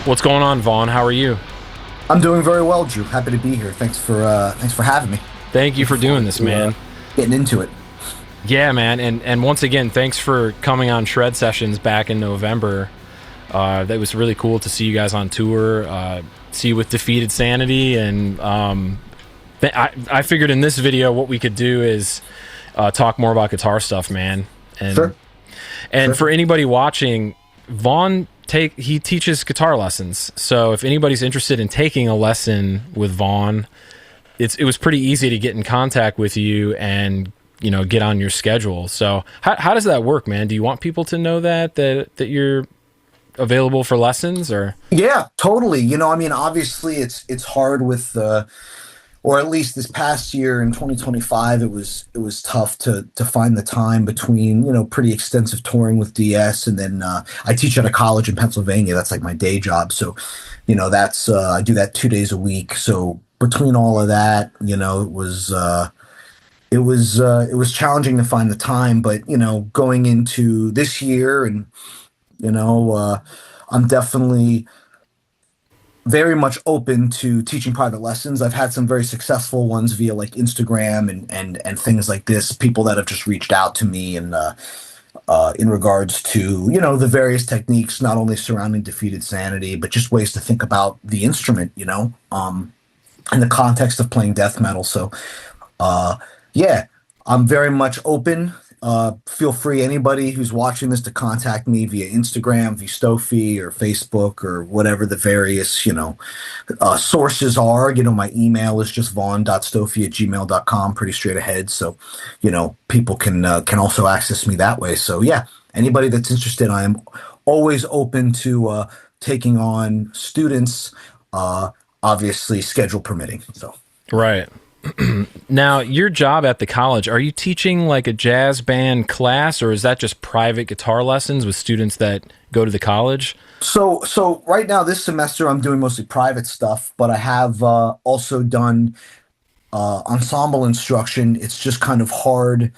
What's going on, Vaughn? How are you? I'm doing very well, Drew. Happy to be here. Thanks for having me. Thank you for Looking doing forward this, to man. getting into it. Yeah, man, and once again, thanks for coming on Shred Sessions back in November. That was really cool to see you guys on tour. See you with Defeated Sanity, and I figured in this video what we could do is talk more about guitar stuff, man. And Sure. and Sure. for anybody watching, Vaughn he teaches guitar lessons. So if anybody's interested in taking a lesson with Vaughn, it was pretty easy to get in contact with you and get on your schedule. So how does that work, man? Do you want people to know that you're available for lessons, or? Yeah, totally. Obviously it's hard with or at least this past year in 2025, it was tough to find the time between, pretty extensive touring with DS, and then I teach at a college in Pennsylvania. That's like my day job. So, that's I do that 2 days a week. So between all of that, it was challenging to find the time, but going into this year, and you know, I'm definitely very much open to teaching private lessons. I've had some very successful ones via like Instagram and things like this. People that have just reached out to me and in regards to the various techniques, not only surrounding Defeated Sanity, but just ways to think about the instrument, in the context of playing death metal. So yeah, I'm very much open. Feel free, anybody who's watching this, to contact me via Instagram, via Stoffey, or Facebook, or whatever the various, sources are. My email is just vaughn.stoffey@gmail.com, pretty straight ahead. So, people can also access me that way. So yeah, anybody that's interested, I am always open to taking on students, obviously schedule permitting. So. Right. Now, your job at the college, are you teaching like a jazz band class, or is that just private guitar lessons with students that go to the college? So right now, this semester, I'm doing mostly private stuff, but I have also done ensemble instruction. It's just kind of hard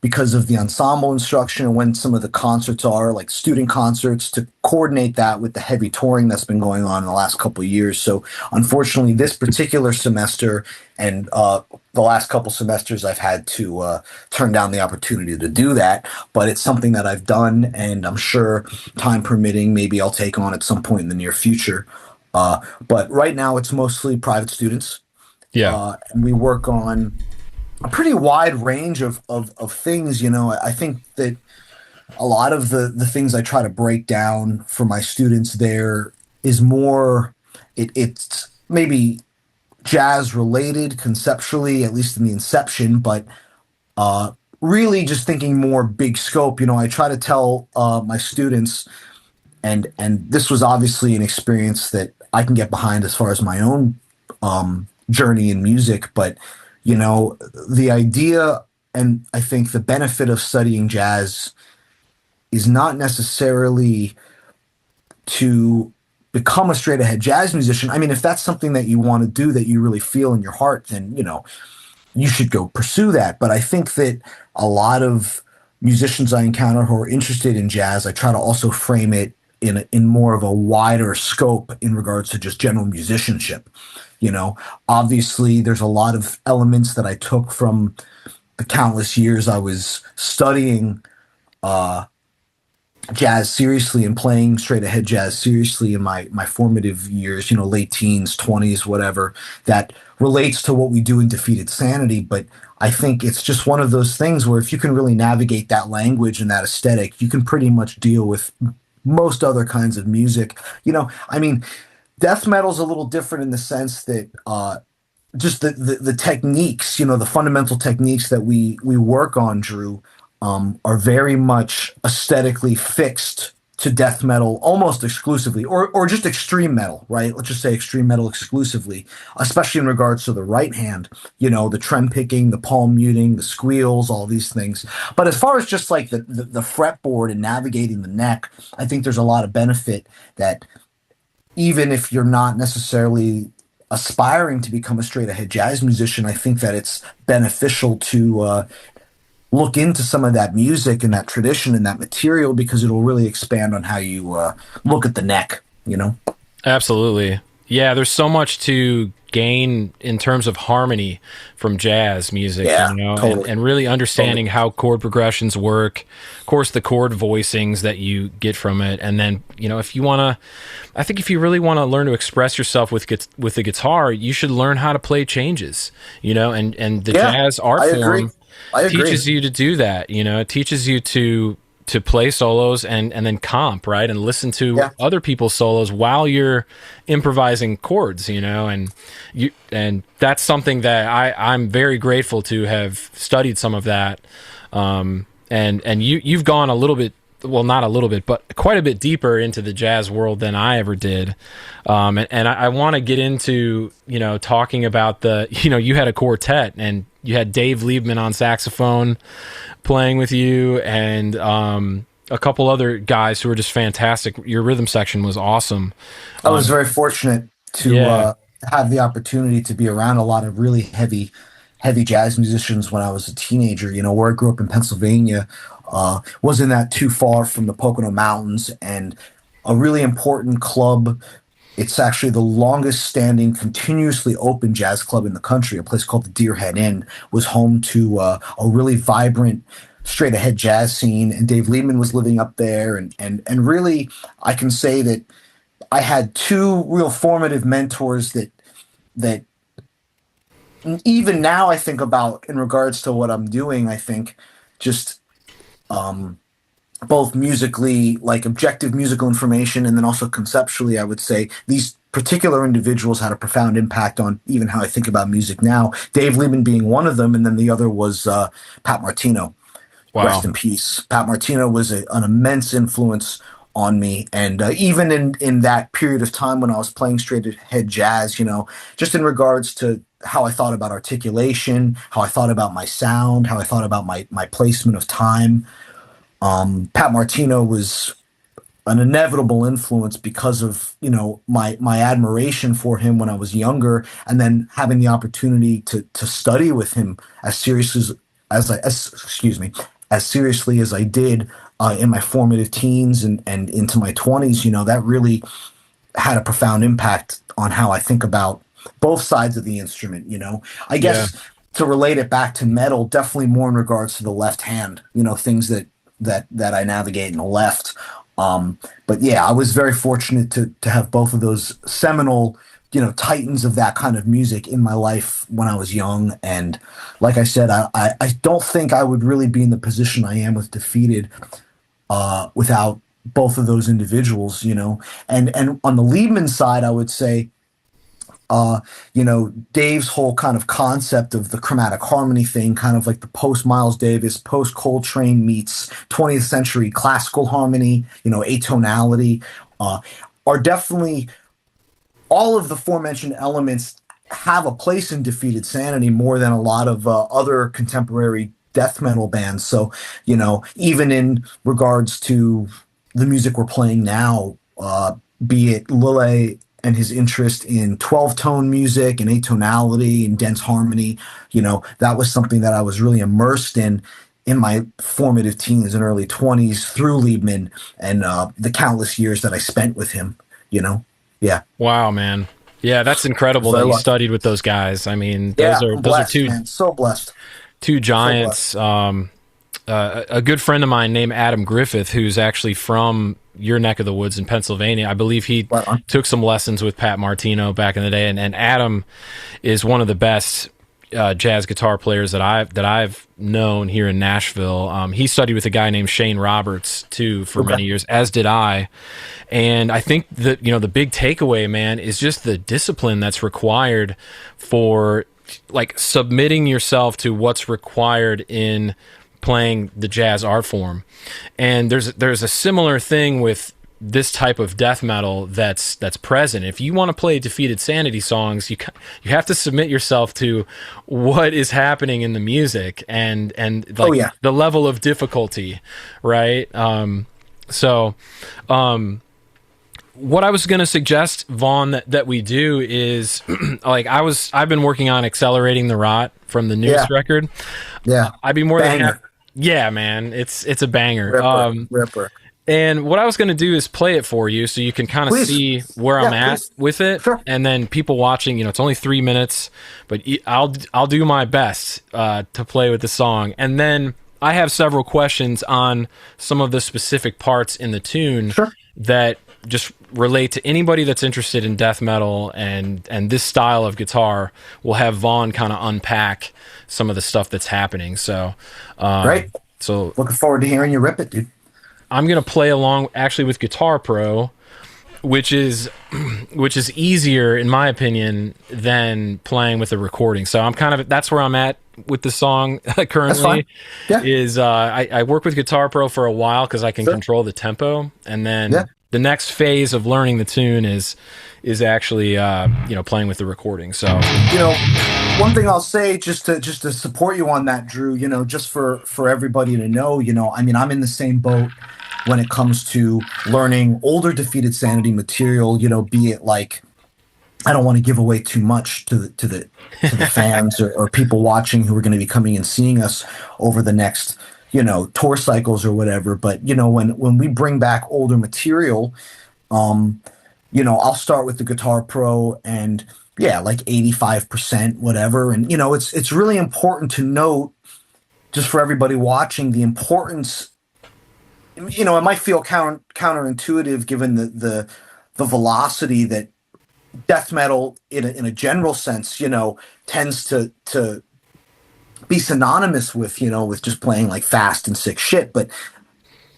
because of the ensemble instruction and when some of the concerts are like student concerts, to coordinate that with the heavy touring that's been going on in the last couple of years. So unfortunately, this particular semester and the last couple semesters, I've had to turn down the opportunity to do that. But it's something that I've done, and I'm sure, time permitting, maybe I'll take on at some point in the near future. But right now, it's mostly private students. Yeah. And we work on a pretty wide range of things. I think that a lot of the things I try to break down for my students there is more, it's maybe jazz related conceptually, at least in the inception, but really just thinking more big scope. I try to tell my students, and this was obviously an experience that I can get behind as far as my own journey in music, but the idea, and I think the benefit of studying jazz, is not necessarily to become a straight ahead jazz musician. I mean, if that's something that you want to do, that you really feel in your heart, then you should go pursue that. But I think that a lot of musicians I encounter who are interested in jazz, I try to also frame it in more of a wider scope in regards to just general musicianship. Obviously, there's a lot of elements that I took from the countless years I was studying jazz seriously and playing straight ahead jazz seriously in my formative years, late teens, 20s, whatever, that relates to what we do in Defeated Sanity. But I think it's just one of those things where if you can really navigate that language and that aesthetic, you can pretty much deal with most other kinds of music. I mean, death metal's a little different in the sense that just the techniques, the fundamental techniques that we work on, Drew, are very much aesthetically fixed to death metal almost exclusively, or just extreme metal, right? Let's just say extreme metal exclusively, especially in regards to the right hand, the trem picking, the palm muting, the squeals, all these things. But as far as just like the fretboard and navigating the neck, I think there's a lot of benefit that, even if you're not necessarily aspiring to become a straight ahead jazz musician, I think that it's beneficial to look into some of that music and that tradition and that material, because it'll really expand on how you look at the neck. Absolutely. Yeah, there's so much to gain in terms of harmony from jazz music, Yeah, totally, and really totally. understanding how chord progressions work. Of course, the chord voicings that you get from it. And then, if you want to, I think if you really want to learn to express yourself with the guitar, you should learn how to play changes, and the Yeah, jazz art I agree. form I agree. teaches you to do that. It teaches you to play solos and then comp, right, and listen to Yeah. other people's solos while you're improvising chords, and that's something that I'm very grateful to have studied some of that. And you've gone a little bit, well, not a little bit, but quite a bit deeper into the jazz world than I ever did. And I want to get into, talking about you had a quartet and you had Dave Liebman on saxophone playing with you, and a couple other guys who were just fantastic. Your rhythm section was awesome. I was very fortunate to Yeah. have the opportunity to be around a lot of really heavy jazz musicians when I was a teenager. Where I grew up in Pennsylvania, wasn't that too far from the Pocono Mountains, and a really important club. It's actually the longest standing, continuously open jazz club in the country. A place called the Deerhead Inn was home to a really vibrant, straight ahead jazz scene. And Dave Lehman was living up there. And really, I can say that I had two real formative mentors that even now I think about in regards to what I'm doing. I think just um, both musically, like objective musical information, and then also conceptually, I would say these particular individuals had a profound impact on even how I think about music now. Dave Lehman being one of them, and then the other was Pat Martino. Rest Wow. in peace. Pat Martino was an immense influence on me, and even in that period of time when I was playing straight ahead jazz, just in regards to how I thought about articulation, how I thought about my sound, how I thought about my placement of time. Pat Martino was an inevitable influence because of my admiration for him when I was younger, and then having the opportunity to study with him as seriously excuse me, as seriously as I did in my formative teens and into my 20s. That really had a profound impact on how I think about both sides of the instrument. I Yeah. guess to relate it back to metal, definitely more in regards to the left hand, things that I navigate in the left. But yeah, I was very fortunate to have both of those seminal, titans of that kind of music in my life when I was young. And like I said, I don't think I would really be in the position I am with Defeated without both of those individuals. And on the Liebman side, I would say Dave's whole kind of concept of the chromatic harmony thing, kind of like the post Miles Davis, post Coltrane meets 20th century classical harmony, atonality, uh, are definitely all of the aforementioned elements have a place in Defeated Sanity more than a lot of other contemporary death metal bands. So, even in regards to the music we're playing now, be it Lille and his interest in 12-tone music and atonality and dense harmony, that was something that I was really immersed in my formative teens and early 20s through Liebman and the countless years that I spent with him, Yeah. Wow, man. Yeah, that's incredible So that you lucky. studied with those guys. I mean, Yeah, I'm those are blessed, man. So blessed. two So blessed. giants. A good friend of mine named Adam Griffith, who's actually from your neck of the woods in Pennsylvania. I believe he Right on. took some lessons with Pat Martino back in the day, and Adam is one of the best jazz guitar players that I've known here in Nashville. He studied with a guy named Shane Roberts too for Okay. many years, as did I. And I think that the big takeaway, man, is just the discipline that's required for like submitting yourself to what's required in playing the jazz art form. And there's a similar thing with this type of death metal that's present. If you want to play Defeated Sanity songs, you have to submit yourself to what is happening in the music and Oh like yeah. the level of difficulty, right? So what I was going to suggest, Vaughn, that we do is like I've been working on accelerating the rot from the Yeah. newest record. Yeah. I'd be more than happy. Banger. Yeah, man, it's a banger. Ripper. Ripper. And what I was going to do is play it for you so you can kind of Please. see where I'm Yeah, at please. with it. Sure. And then people watching, it's only 3 minutes, but I'll do my best to play with the song. And then I have several questions on some of the specific parts in the tune Sure. that just relate to anybody that's interested in death metal and this style of guitar. We'll have Vaughn kind of unpack some of the stuff that's happening. So, Great. so Looking forward to hearing you rip it, dude. I'm gonna play along actually with Guitar Pro, which is easier in my opinion than playing with a recording. So that's where I'm at with the song currently. That's fine. Yeah. Is I work with Guitar Pro for a while because I can Sure. control the tempo, and then Yeah. the next phase of learning the tune is actually playing with the recording. So One thing I'll say just to support you on that, Drew, just for everybody to know, I mean, I'm in the same boat when it comes to learning older Defeated Sanity material, be it like, I don't want to give away too much to the fans or people watching who are going to be coming and seeing us over the next, tour cycles or whatever. But, when we bring back older material, I'll start with the Guitar Pro and yeah, like 85%, whatever. And, it's really important to note, just for everybody watching, the importance. It might feel counterintuitive given the velocity that death metal in a general sense, tends to be synonymous with just playing like fast and sick shit. But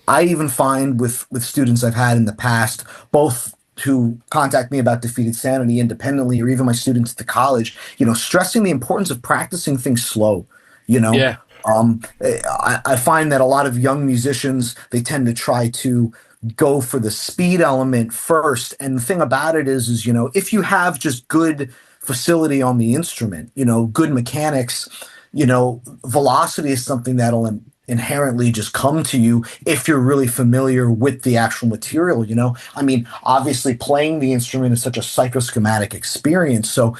I even find with students I've had in the past, both who contact me about Defeated Sanity independently, or even my students at the college, stressing the importance of practicing things slow, yeah. I find that a lot of young musicians, they tend to try to go for the speed element first. And the thing about it is, if you have just good facility on the instrument, good mechanics, velocity is something that'll inherently just come to you if you're really familiar with the actual material. I mean, obviously playing the instrument is such a psychoschematic experience. So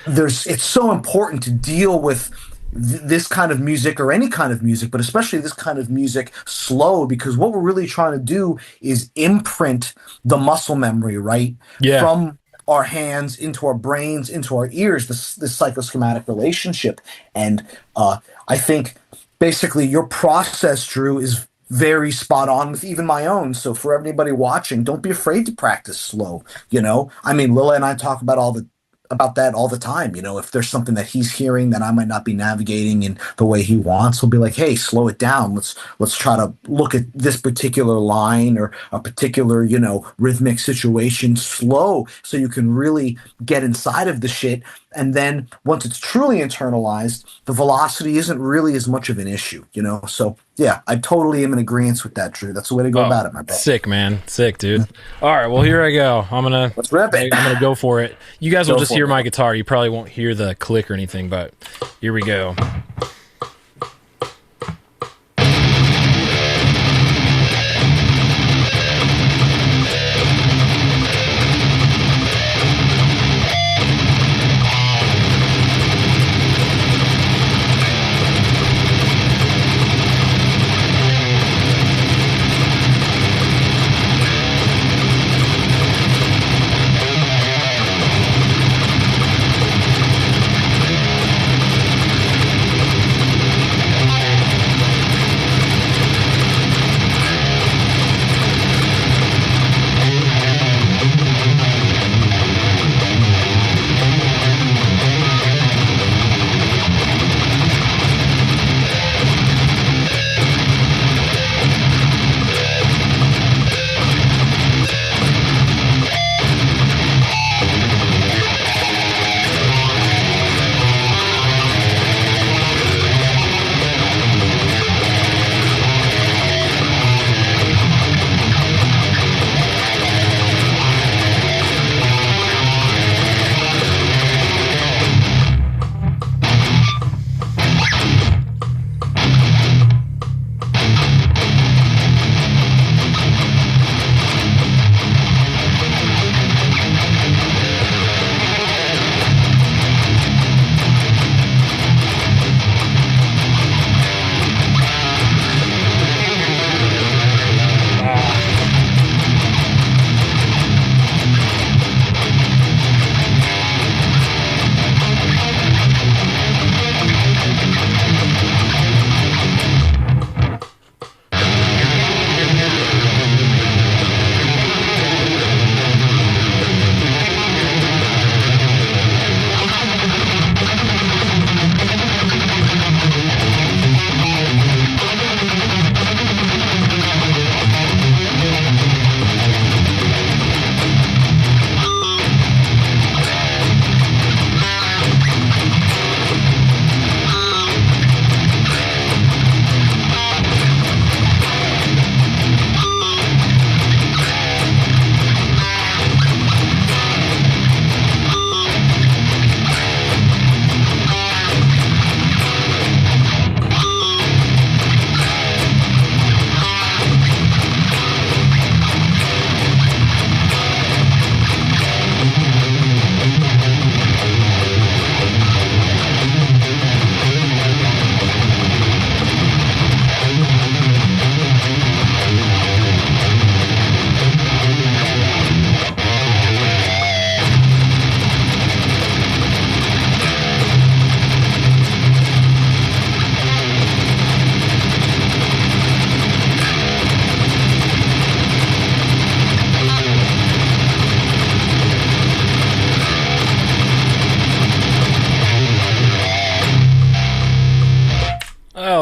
it's so important to deal with this kind of music, or any kind of music, but especially this kind of music, slow, because what we're really trying to do is imprint the muscle memory, right? Yeah. From our hands into our brains, into our ears, this psychoschematic relationship. And I think basically your process, Drew, is very spot on with even my own. So for anybody watching, don't be afraid to practice slow. I mean, Lila and I talk about that all the time. If there's something that he's hearing that I might not be navigating in the way he wants, we'll be like, hey, slow it down. Let's try to look at this particular line or a particular, rhythmic situation slow, so you can really get inside of the shit. And then once it's truly internalized, the velocity isn't really as much of an issue, So yeah, I totally am in agreement with that, Drew. That's the way to go about it, my bro. Sick, man. Sick, dude. All right, well, here I go. Let's rip it. I'm gonna go for it. You guys will Go just for hear it. my guitar. You probably won't hear the click or anything, but here we go.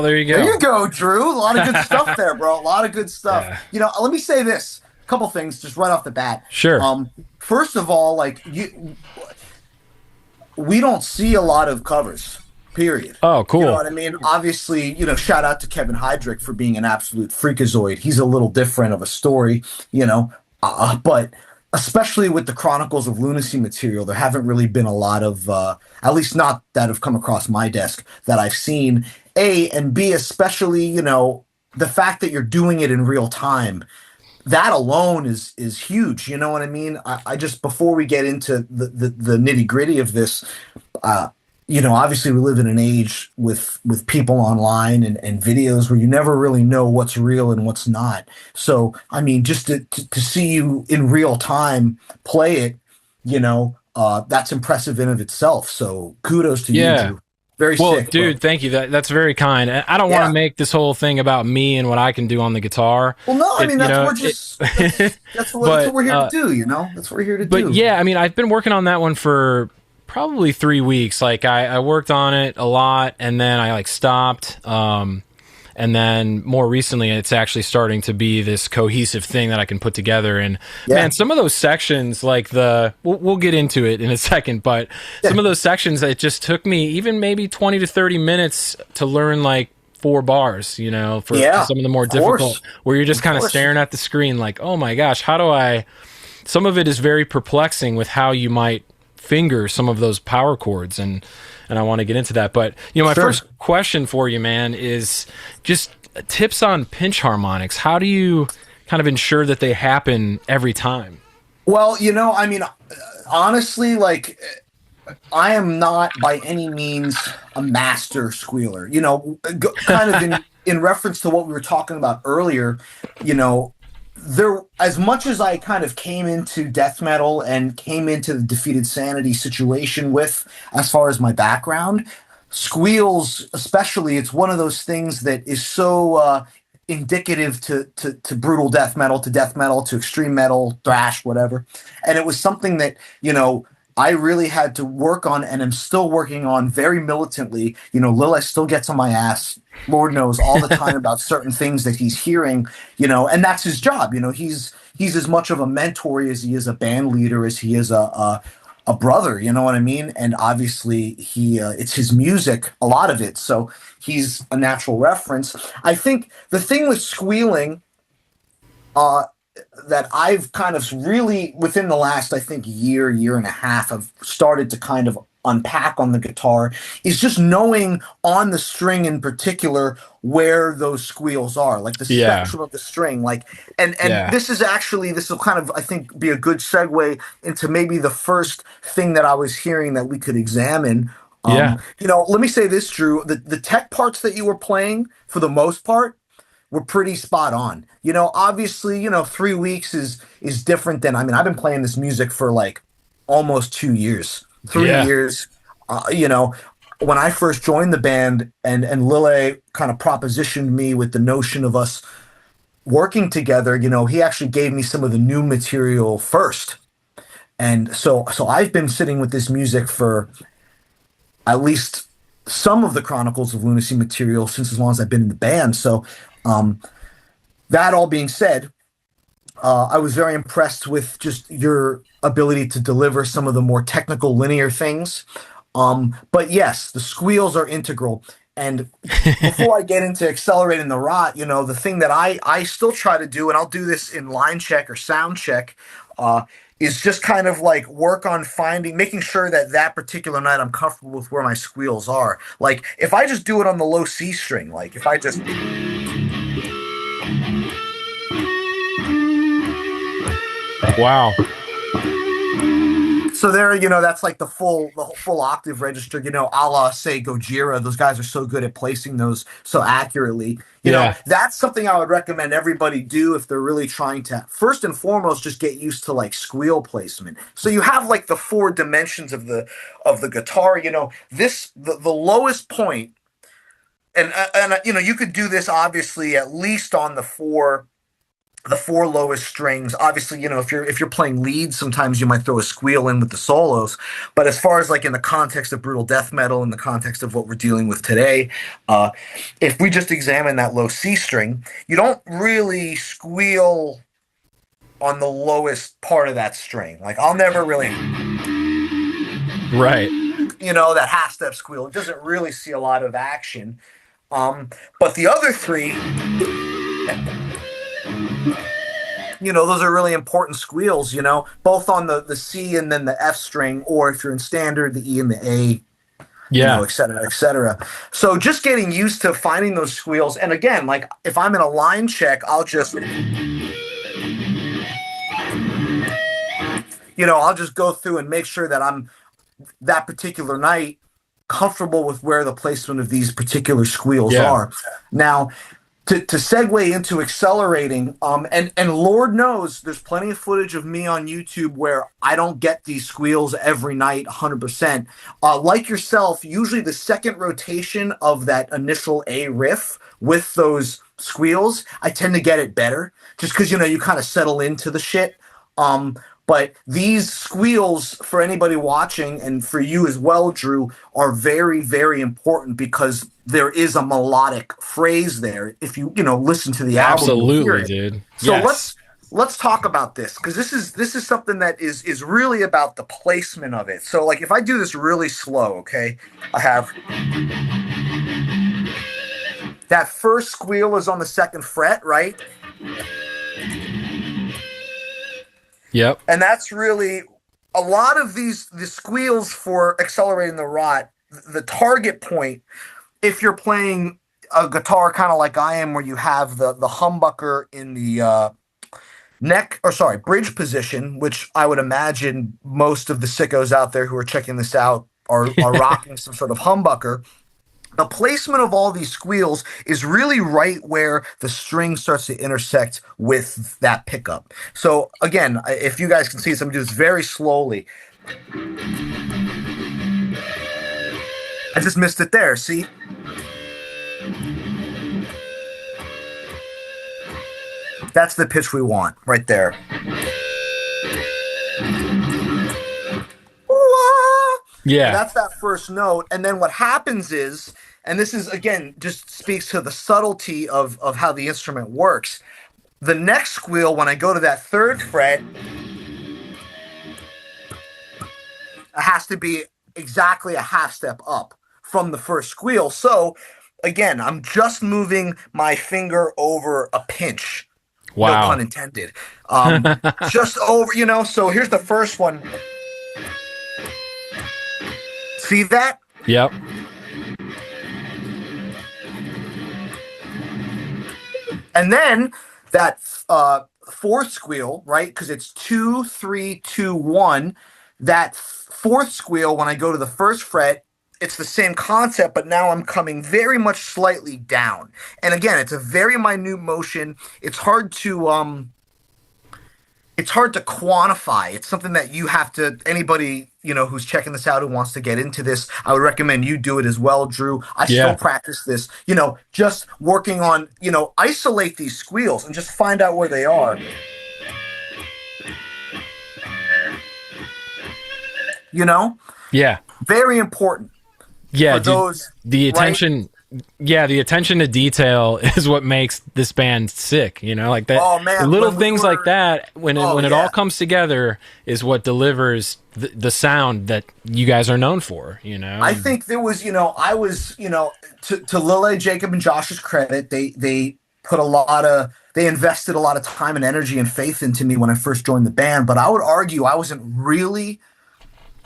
Oh, there you There go. you go, Drew. A lot of good stuff there, bro. A lot of good stuff. Yeah. Let me say this. A couple things just right off the bat. Sure. First of all, we don't see a lot of covers, period. Oh, You know cool. what I mean? Obviously, shout out to Kevin Heidrich for being an absolute freakazoid. He's a little different of a story, but especially with the Chronicles of Lunacy material, there haven't really been a lot of, at least not that have come across my desk that I've seen. A and B, especially, the fact that you're doing it in real time, that alone is huge. You know what I mean? I just before we get into the nitty gritty of this, uh, obviously we live in an age with people online and videos where you never really know what's real and what's not. So I mean, just to see you in real time play it, that's impressive in of itself. So kudos to you, Yeah. Drew. Very Well, sick, bro. dude, thank you. That's very kind. I don't want to Yeah. make this whole thing about me and what I can do on the guitar. Well, no, I It, mean you that's know, we're it, just that's what but we're here to do. That's what we're here to but do. yeah, I mean, I've been working on that one for probably 3 weeks. Like I worked on it a lot and then I like stopped. And then more recently, it's actually starting to be this cohesive thing that I can put together. And Yeah. man, some of those sections, like we'll get into it in a second, but Yeah. some of those sections, it just took me even maybe 20 to 30 minutes to learn like 4 bars, for Yeah. some of the more Of difficult, course. where you're just Of kind of course. staring at the screen like, oh my gosh, how do I? Some of it is very perplexing with how you might finger some of those power chords, and I want to get into that. But my Sure. first question for you, man, is just tips on pinch harmonics. How do you kind of ensure that they happen every time? Well, I mean, honestly, like I am not by any means a master squealer. Kind of in reference to what we were talking about earlier, you know, there as much as I kind of came into death metal and came into the Defeated Sanity situation with as far as my background, squeals especially, it's one of those things that is so indicative to brutal death metal, to extreme metal, thrash, whatever. And it was something that, I really had to work on and am still working on very militantly. Lilith still gets on my ass, Lord knows, all the time about certain things that he's hearing, and that's his job. He's as much of a mentor as he is a band leader, as he is a brother, you know what I mean? And obviously it's his music, a lot of it. So he's a natural reference. I think the thing with squealing, uh, that I've kind of really within the last, I think, year and a half, I've started to kind of unpack on the guitar is just knowing on the string in particular where those squeals are, like the Yeah, spectrum of the string, like and yeah, this will kind of I think be a good segue into maybe the first thing that I was hearing that we could examine. yeah, Let me say this, Drew, the tech parts that you were playing for the most part were pretty spot on. Obviously, 3 weeks is different than, I mean, I've been playing this music for like almost 2 years, three yeah, years. When I first joined the band and Lille kind of propositioned me with the notion of us working together, he actually gave me some of the new material first. And so I've been sitting with this music for at least some of the Chronicles of Lunacy material since as long as I've been in the band. So um, that all being said, I was very impressed with just your ability to deliver some of the more technical linear things. But yes, the squeals are integral. And before I get into accelerating the rot, the thing that I still try to do, and I'll do this in line check or sound check, uh, is just kind of like work on making sure that that particular night I'm comfortable with where my squeals are. Like if I just do it on the low C string, like if I just wow, so there, that's like the full octave register, a la say Gojira. Those guys are so good at placing those so accurately. yeah, That's something I would recommend everybody do if they're really trying to first and foremost just get used to like squeal placement. So you have like the four dimensions of the guitar. The lowest point, and you could do this obviously at least on the four the four lowest strings. Obviously, if you're playing leads, sometimes you might throw a squeal in with the solos. But as far as like in the context of brutal death metal, in the context of what we're dealing with today, uh, if we just examine that low C string, you don't really squeal on the lowest part of that string. Like I'll never really, Right. that half step squeal. It doesn't really see a lot of action. Um, but the other three, those are really important squeals, both on the C and then the F string, or if you're in standard, the E and the A, Yeah. et cetera, et cetera. So just getting used to finding those squeals. And again, like if I'm in a line check, I'll just go through and make sure that I'm that particular night comfortable with where the placement of these particular squeals Yeah. are. Now, to segue into accelerating, and Lord knows there's plenty of footage of me on YouTube where I don't get these squeals every night 100%. Like yourself, usually the second rotation of that initial A riff with those squeals, I tend to get it better just because you kind of settle into the shit. But these squeals, for anybody watching and for you as well, Drew, are very, very important because there is a melodic phrase there. If you listen to the album, you'll hear Absolutely, it. dude. So Yes. let's talk about this because this is something that is really about the placement of it. So like if I do this really slow, okay, I have that first squeal is on the second fret, right? Yep. And that's really a lot of the squeals for accelerating the rot. The target point, if you're playing a guitar kind of like I am, where you have the humbucker in the neck, or sorry, bridge position, which I would imagine most of the sickos out there who are checking this out are rocking some sort of humbucker. The placement of all these squeals is really right where the string starts to intersect with that pickup. So again, if you guys can see this, I'm gonna do this very slowly. I just missed it there. See? That's the pitch we want right there. Yeah. That's that first note. And then what happens is, and this is again just speaks to the subtlety of how the instrument works. The next squeal, when I go to that third fret, it has to be exactly a half step up from the first squeal. So again, I'm just moving my finger over a pinch. No Wow. pun intended. Just over, so here's the first one. See that? Yep. And then that fourth squeal, right? Because it's 2, 3, 2, 1. That fourth squeal, when I go to the first fret, it's the same concept, but now I'm coming very much slightly down. And again, it's a very minute motion. It's hard to quantify. It's something that you have to, anybody, who's checking this out who wants to get into this, I would recommend you do it as well, Drew. I still Yeah. practice this, just working on, isolate these squeals and just find out where they are. Yeah. Very important Yeah, for dude. those, The right? attention Yeah, the attention to detail is what makes this band sick, like that. Oh man, Little when we things were- like that when Oh, when it yeah. all comes together is what delivers the sound that you guys are known for, I think there was, I was, to Lille, Jacob, and Josh's credit, they they invested a lot of time and energy and faith into me when I first joined the band. But I would argue I wasn't really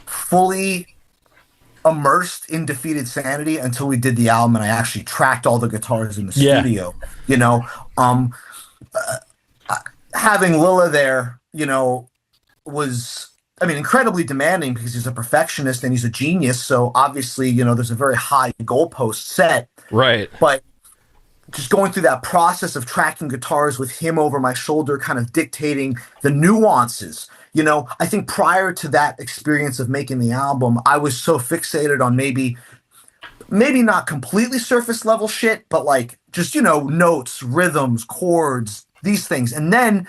fully immersed in Defeated Sanity until we did the album and I actually tracked all the guitars in the Yeah. studio. Um, having Lilla there, was, I mean, incredibly demanding because he's a perfectionist and he's a genius. So obviously, there's a very high goalpost set. Right. But just going through that process of tracking guitars with him over my shoulder, kind of dictating the nuances. I think prior to that experience of making the album, I was so fixated on maybe not completely surface level shit, but like just, notes, rhythms, chords, these things. And then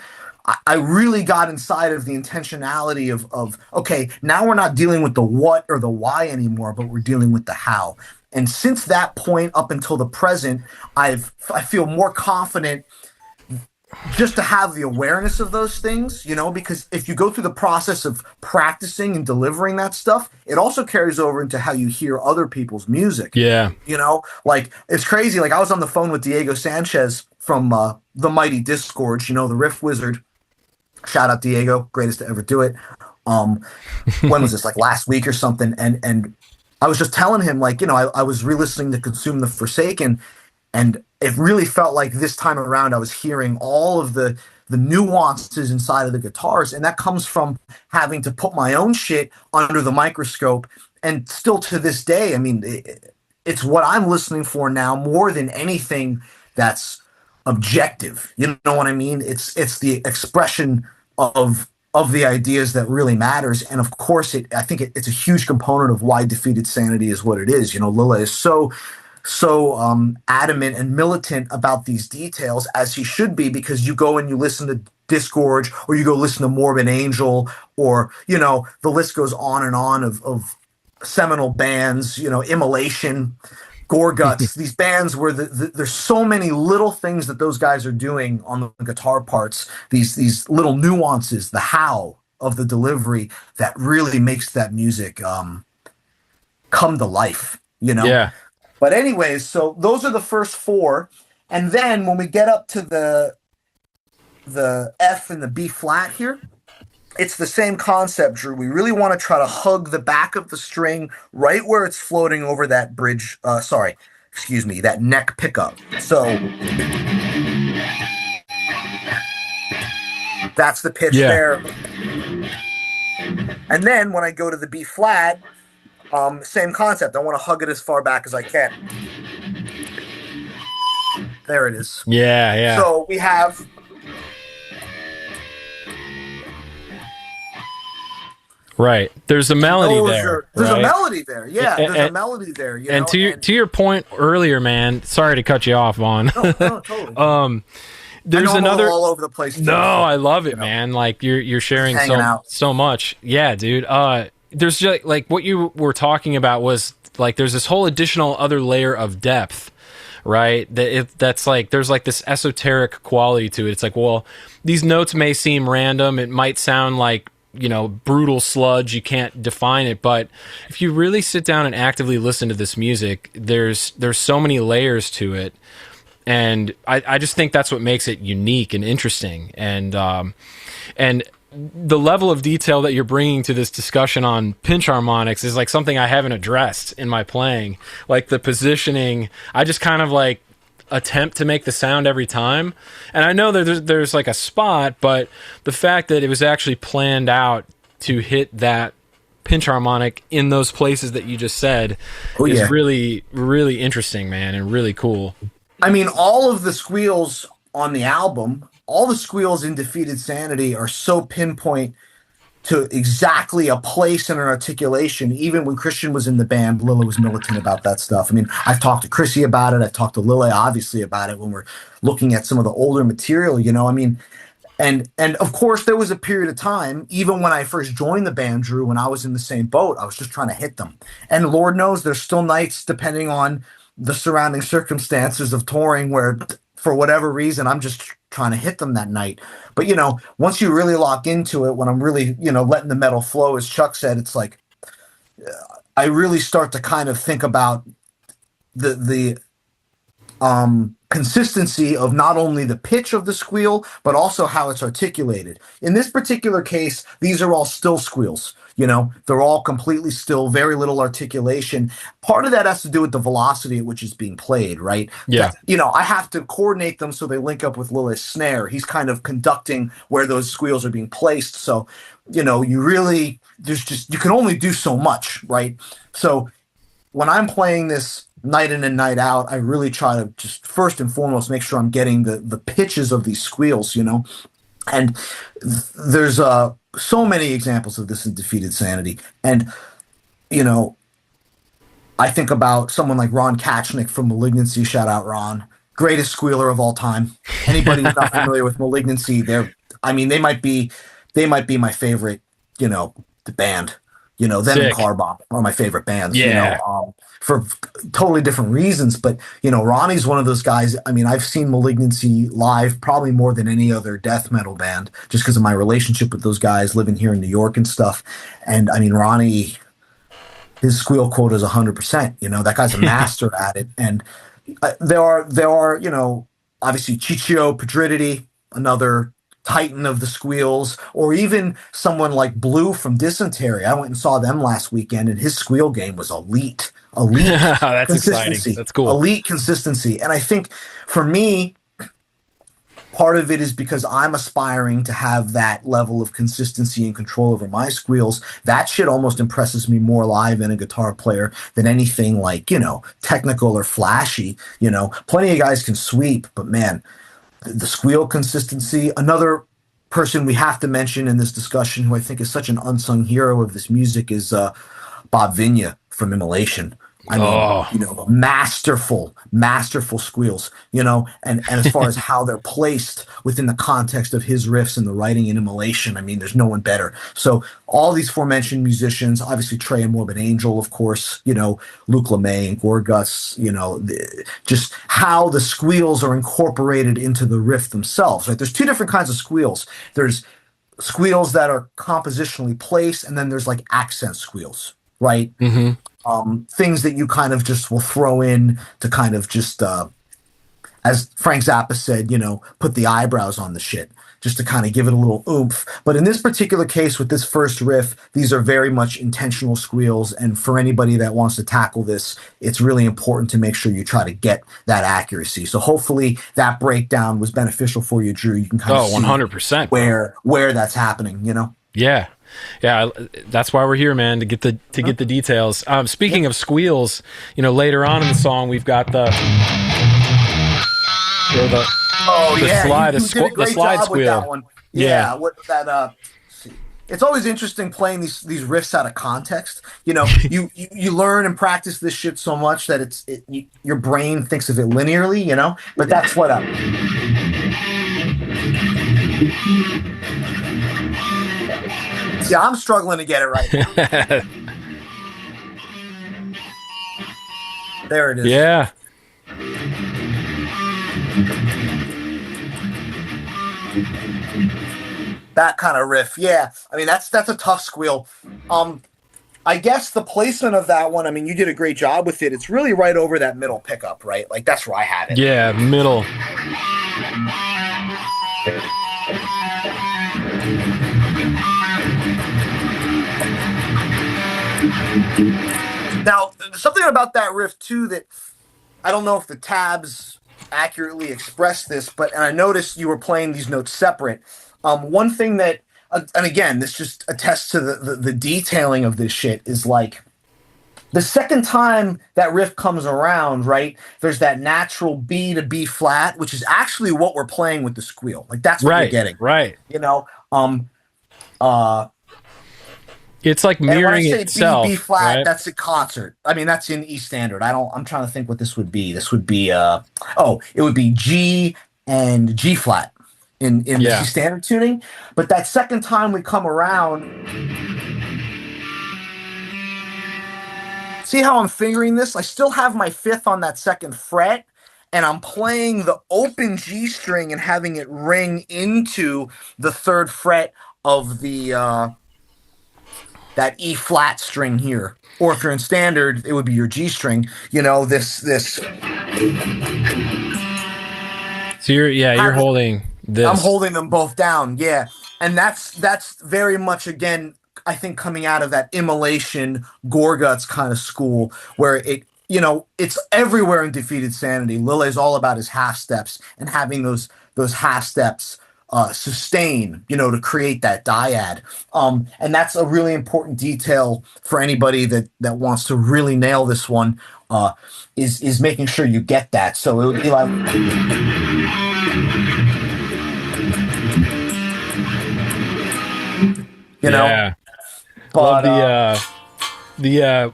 I really got inside of the intentionality of, okay, now we're not dealing with the what or the why anymore, but we're dealing with the how. And since that point up until the present, I feel more confident just to have the awareness of those things, because if you go through the process of practicing and delivering that stuff, it also carries over into how you hear other people's music. Yeah. Like it's crazy. Like I was on the phone with Diego Sanchez from the Mighty Disgorge, the Riff Wizard. Shout out Diego, greatest to ever do it. Um, when was this? Like last week or something? And I was just telling him, like, I was re-listening to Consume the Forsaken, and it really felt like this time around I was hearing all of the nuances inside of the guitars, and that comes from having to put my own shit under the microscope. And still to this day, I mean, it's what I'm listening for now more than anything that's objective. You know what I mean? It's the expression of the ideas that really matters. And of course, I think it's a huge component of why Defeated Sanity is what it is. Lila is so adamant and militant about these details, as he should be, because you go and you listen to Disgorge, or you go listen to Morbid Angel, or the list goes on and on of seminal bands, Immolation, Gorguts, these bands where there's so many little things that those guys are doing on the guitar parts, these little nuances, the how of the delivery that really makes that music come to life. Yeah. But anyways, so those are the first four. And then when we get up to the F and the B flat here, it's the same concept, Drew. We really want to try to hug the back of the string right where it's floating over that bridge. That neck pickup. So that's the pitch there. And then when I go to the B flat, same concept. I want to hug it as far back as I can. There it is. Yeah, yeah. So we have... Right. There's a melody there. There's right? a melody there. Yeah, there's a melody there. And to your point earlier, man, sorry to cut you off, Vaughn. No, totally. There's another all over the place. Too, no, I love it, man. Like you're sharing so much. Yeah, dude. There's just like what you were talking about was like there's this whole additional other layer of depth, right? That's like there's like this esoteric quality to it. It's like, well, these notes may seem random. It might sound like brutal sludge, you can't define it, but if you really sit down and actively listen to this music, there's so many layers to it, and I just think that's what makes it unique and interesting, and the level of detail that you're bringing to this discussion on pinch harmonics is like something I haven't addressed in my playing, like the positioning. I just kind of like attempt to make the sound every time, and I know that there's like a spot, but the fact that it was actually planned out to hit that pinch harmonic in those places that you just said is really, really interesting, man, and really cool. I mean, all of the squeals on the album, all the squeals in Defeated Sanity are so pinpoint to exactly a place and an articulation. Even when Christian was in the band, Lila was militant about that stuff. I mean, I've talked to Chrissy about it. I've talked to Lila, obviously, about it when we're looking at some of the older material, I mean, and of course, there was a period of time, even when I first joined the band, Drew, when I was in the same boat, I was just trying to hit them. And Lord knows there's still nights, depending on the surrounding circumstances of touring, where for whatever reason, I'm just trying to hit them that night. But, once you really lock into it, when I'm really, letting the metal flow, as Chuck said, it's like, I really start to kind of think about the consistency of not only the pitch of the squeal, but also how it's articulated. In this particular case, these are all still squeals. They're all completely still, very little articulation. Part of that has to do with the velocity at which it's being played, right? Yeah. I have to coordinate them so they link up with Lila's snare. He's kind of conducting where those squeals are being placed. So, you can only do so much, right? So when I'm playing this night in and night out, I really try to just first and foremost make sure I'm getting the pitches of these squeals, and there's so many examples of this in Defeated Sanity. And, I think about someone like Ron Kachnik from Malignancy, shout out Ron, greatest squealer of all time. Anybody who's not familiar with Malignancy, I mean, they might be my favorite, the band. Them and Sick. Car Bomb are my favorite bands, Yeah. for totally different reasons. But, Ronnie's one of those guys. I mean, I've seen Malignancy live probably more than any other death metal band just because of my relationship with those guys living here in New York and stuff. And I mean, Ronnie, his squeal quota is 100%. That guy's a master at it. And there are, obviously Ciccio Pedridity, another titan of the squeals, or even someone like Blue from Dysentery. I went and saw them last weekend, and his squeal game was elite That's exciting. consistency, That's cool. elite consistency. And I think for me, part of it is because I'm aspiring to have that level of consistency and control over my squeals. That shit almost impresses me more live in a guitar player than anything like, technical or flashy. Plenty of guys can sweep, but man, the squeal consistency. Another person we have to mention in this discussion who I think is such an unsung hero of this music is Bob Vinya from Immolation. I mean, Oh, masterful squeals, and as far as how they're placed within the context of his riffs and the writing in Immolation, I mean, there's no one better. So all these aforementioned musicians, obviously Trey and Morbid Angel, of course, Luke LeMay and Gorgus, just how the squeals are incorporated into the riff themselves, right? There's two different kinds of squeals. There's squeals that are compositionally placed, and then there's like accent squeals, right? hmm Things that you kind of just will throw in to kind of just, as Frank Zappa said, put the eyebrows on the shit, just to kind of give it a little oomph. But in this particular case, with this first riff, these are very much intentional squeals. And for anybody that wants to tackle this, it's really important to make sure you try to get that accuracy. So hopefully that breakdown was beneficial for you, Drew. You can kind of see 100%. where that's happening, Yeah. Yeah, that's why we're here, man, to get the details. Speaking of squeals, later on in the song we've got the Oh the yeah, slide, you did a the great slide job with squeal. that one. Yeah. Yeah, what that it's always interesting playing these riffs out of context. You learn and practice this shit so much that your brain thinks of it linearly. But that's what yeah, I'm struggling to get it right now. There it is. Yeah. That kind of riff. Yeah. I mean, that's a tough squeal. I guess the placement of that one, I mean, you did a great job with it. It's really right over that middle pickup, right? Like that's where I have it. Yeah, middle. Now, something about that riff too that I don't know if the tabs accurately express this, and I noticed you were playing these notes separate. One thing that, and again, this just attests to the detailing of this shit, is like the second time that riff comes around, right? There's that natural B to B flat, which is actually what we're playing with the squeal. Like that's what you're getting, right? It's like mirroring and when I say itself. B flat, right? that's a concert. I mean, that's in E standard. I'm trying to think what this would be. This would be it would be G and G flat in the C standard tuning. But that second time we come around, see how I'm fingering this? I still have my fifth on that second fret, and I'm playing the open G string and having it ring into the third fret of the that E flat string here. Or if you're in standard, it would be your G string. This. So you're holding this. I'm holding them both down, yeah. And that's very much, again, I think coming out of that Immolation, Gorguts kind of school, where it's everywhere in Defeated Sanity. Lille's all about his half steps and having those half steps sustain, to create that dyad. And that's a really important detail for anybody that wants to really nail this one, is making sure you get that. So it would be like, Yeah. But Love the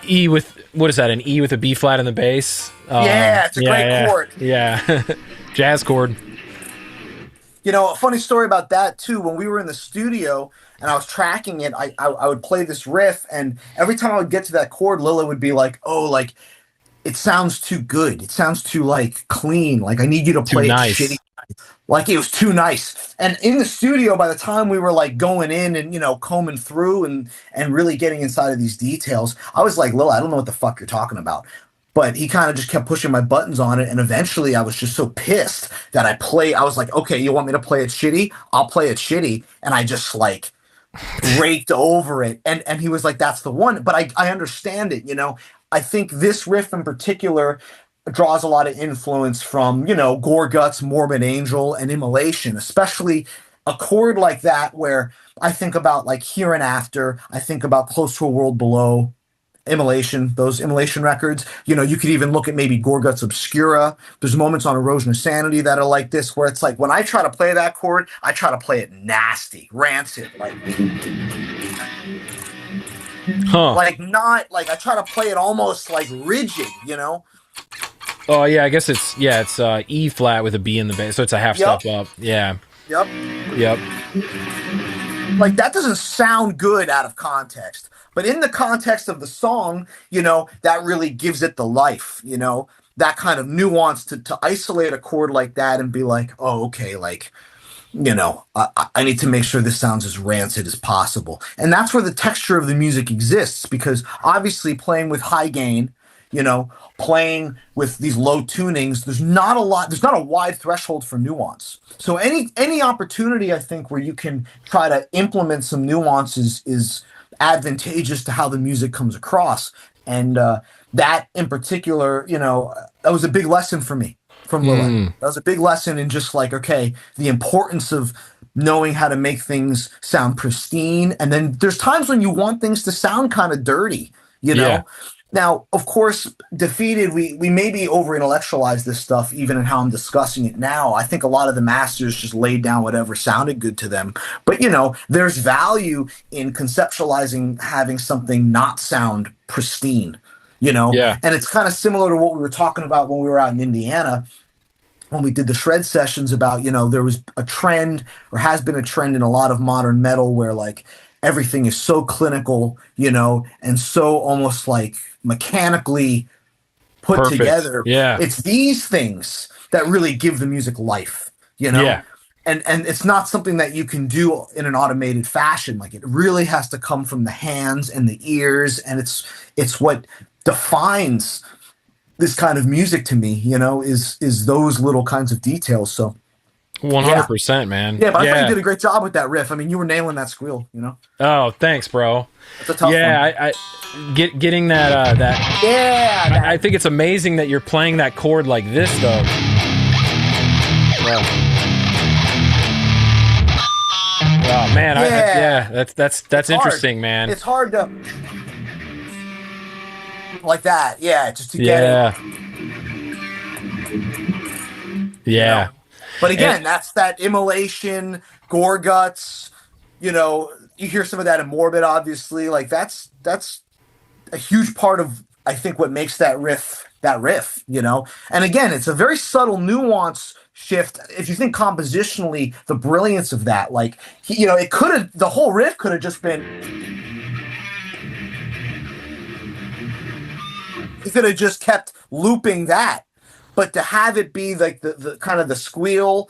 E with, what is that? An E with a B flat in the bass. Yeah, it's a great chord. Yeah. Jazz chord. You know, a funny story about that too. When we were in the studio and I was tracking it, I would play this riff, and every time I would get to that chord, Lila would be like, "Oh, like it sounds too good. It sounds too like clean. Like I need you to Too play it shitty. nice. Like it was too nice." And in the studio, by the time we were like going in and combing through and really getting inside of these details, I was like, "Lila, I don't know what the fuck you're talking about." But he kind of just kept pushing my buttons on it, and eventually I was just so pissed that I was like, "Okay, you want me to play it shitty? I'll play it shitty." And I just like raked over it, and he was like, "That's the one." But I understand it. I think this riff in particular draws a lot of influence from Gorguts, Morbid Angel, and Immolation, especially a chord like that where I think about like Here and After, I think about Close to a World Below, Immolation, those Immolation records. You could even look at maybe Gorguts Obscura. There's moments on Erosion of Sanity that are like this, where it's like when I try to play that chord, I try to play it nasty, rancid, Huh. like not like I try to play it almost like rigid. Oh yeah, I guess it's E flat with a B in the bass, so it's a half Yep, step up. Yeah. yep. Yep. Like that doesn't sound good out of context, but in the context of the song, that really gives it the life. That kind of nuance to isolate a chord like that and be like, oh, okay, like I need to make sure this sounds as rancid as possible. And that's where the texture of the music exists, because obviously playing with high gain, playing with these low tunings, there's not a wide threshold for nuance. So any opportunity, I think, where you can try to implement some nuances is advantageous to how the music comes across. And that in particular, that was a big lesson for me from Lilith. Mm. That was a big lesson in just like, okay, the importance of knowing how to make things sound pristine. And then there's times when you want things to sound kind of dirty, you Yeah. know? Now, of course, Defeated, we maybe over intellectualize this stuff, even in how I'm discussing it now. I think a lot of the masters just laid down whatever sounded good to them. But, there's value in conceptualizing having something not sound pristine, Yeah. and it's kind of similar to what we were talking about when we were out in Indiana when we did the shred sessions about, there was a trend or has been a trend in a lot of modern metal where like everything is so clinical, and so almost like mechanically put Perfect. together. Yeah. It's these things that really give the music life, you know? Yeah. And it's not something that you can do in an automated fashion. Like it really has to come from the hands and the ears, and it's what defines this kind of music to me, is those little kinds of details. So yeah. 100%, man. Yeah, but I thought you Yeah. did a great job with that riff. I mean, you were nailing that squeal. Oh, thanks, bro. It's a tough Yeah, one. getting that Yeah, I think it's amazing that you're playing that chord like this though. Yeah. Oh man, Yeah. that's hard. interesting, man. It's hard to like that. Yeah, just to get Yeah. it. Yeah. But again, And that's that Immolation, Gorguts. You hear some of that in Morbid, obviously. Like that's a huge part of I think what makes that riff that riff. And again, it's a very subtle nuance shift. If you think compositionally, the brilliance of that, like it could have the whole riff could have just been. He could have just kept looping that. But to have it be like the kind of the squeal,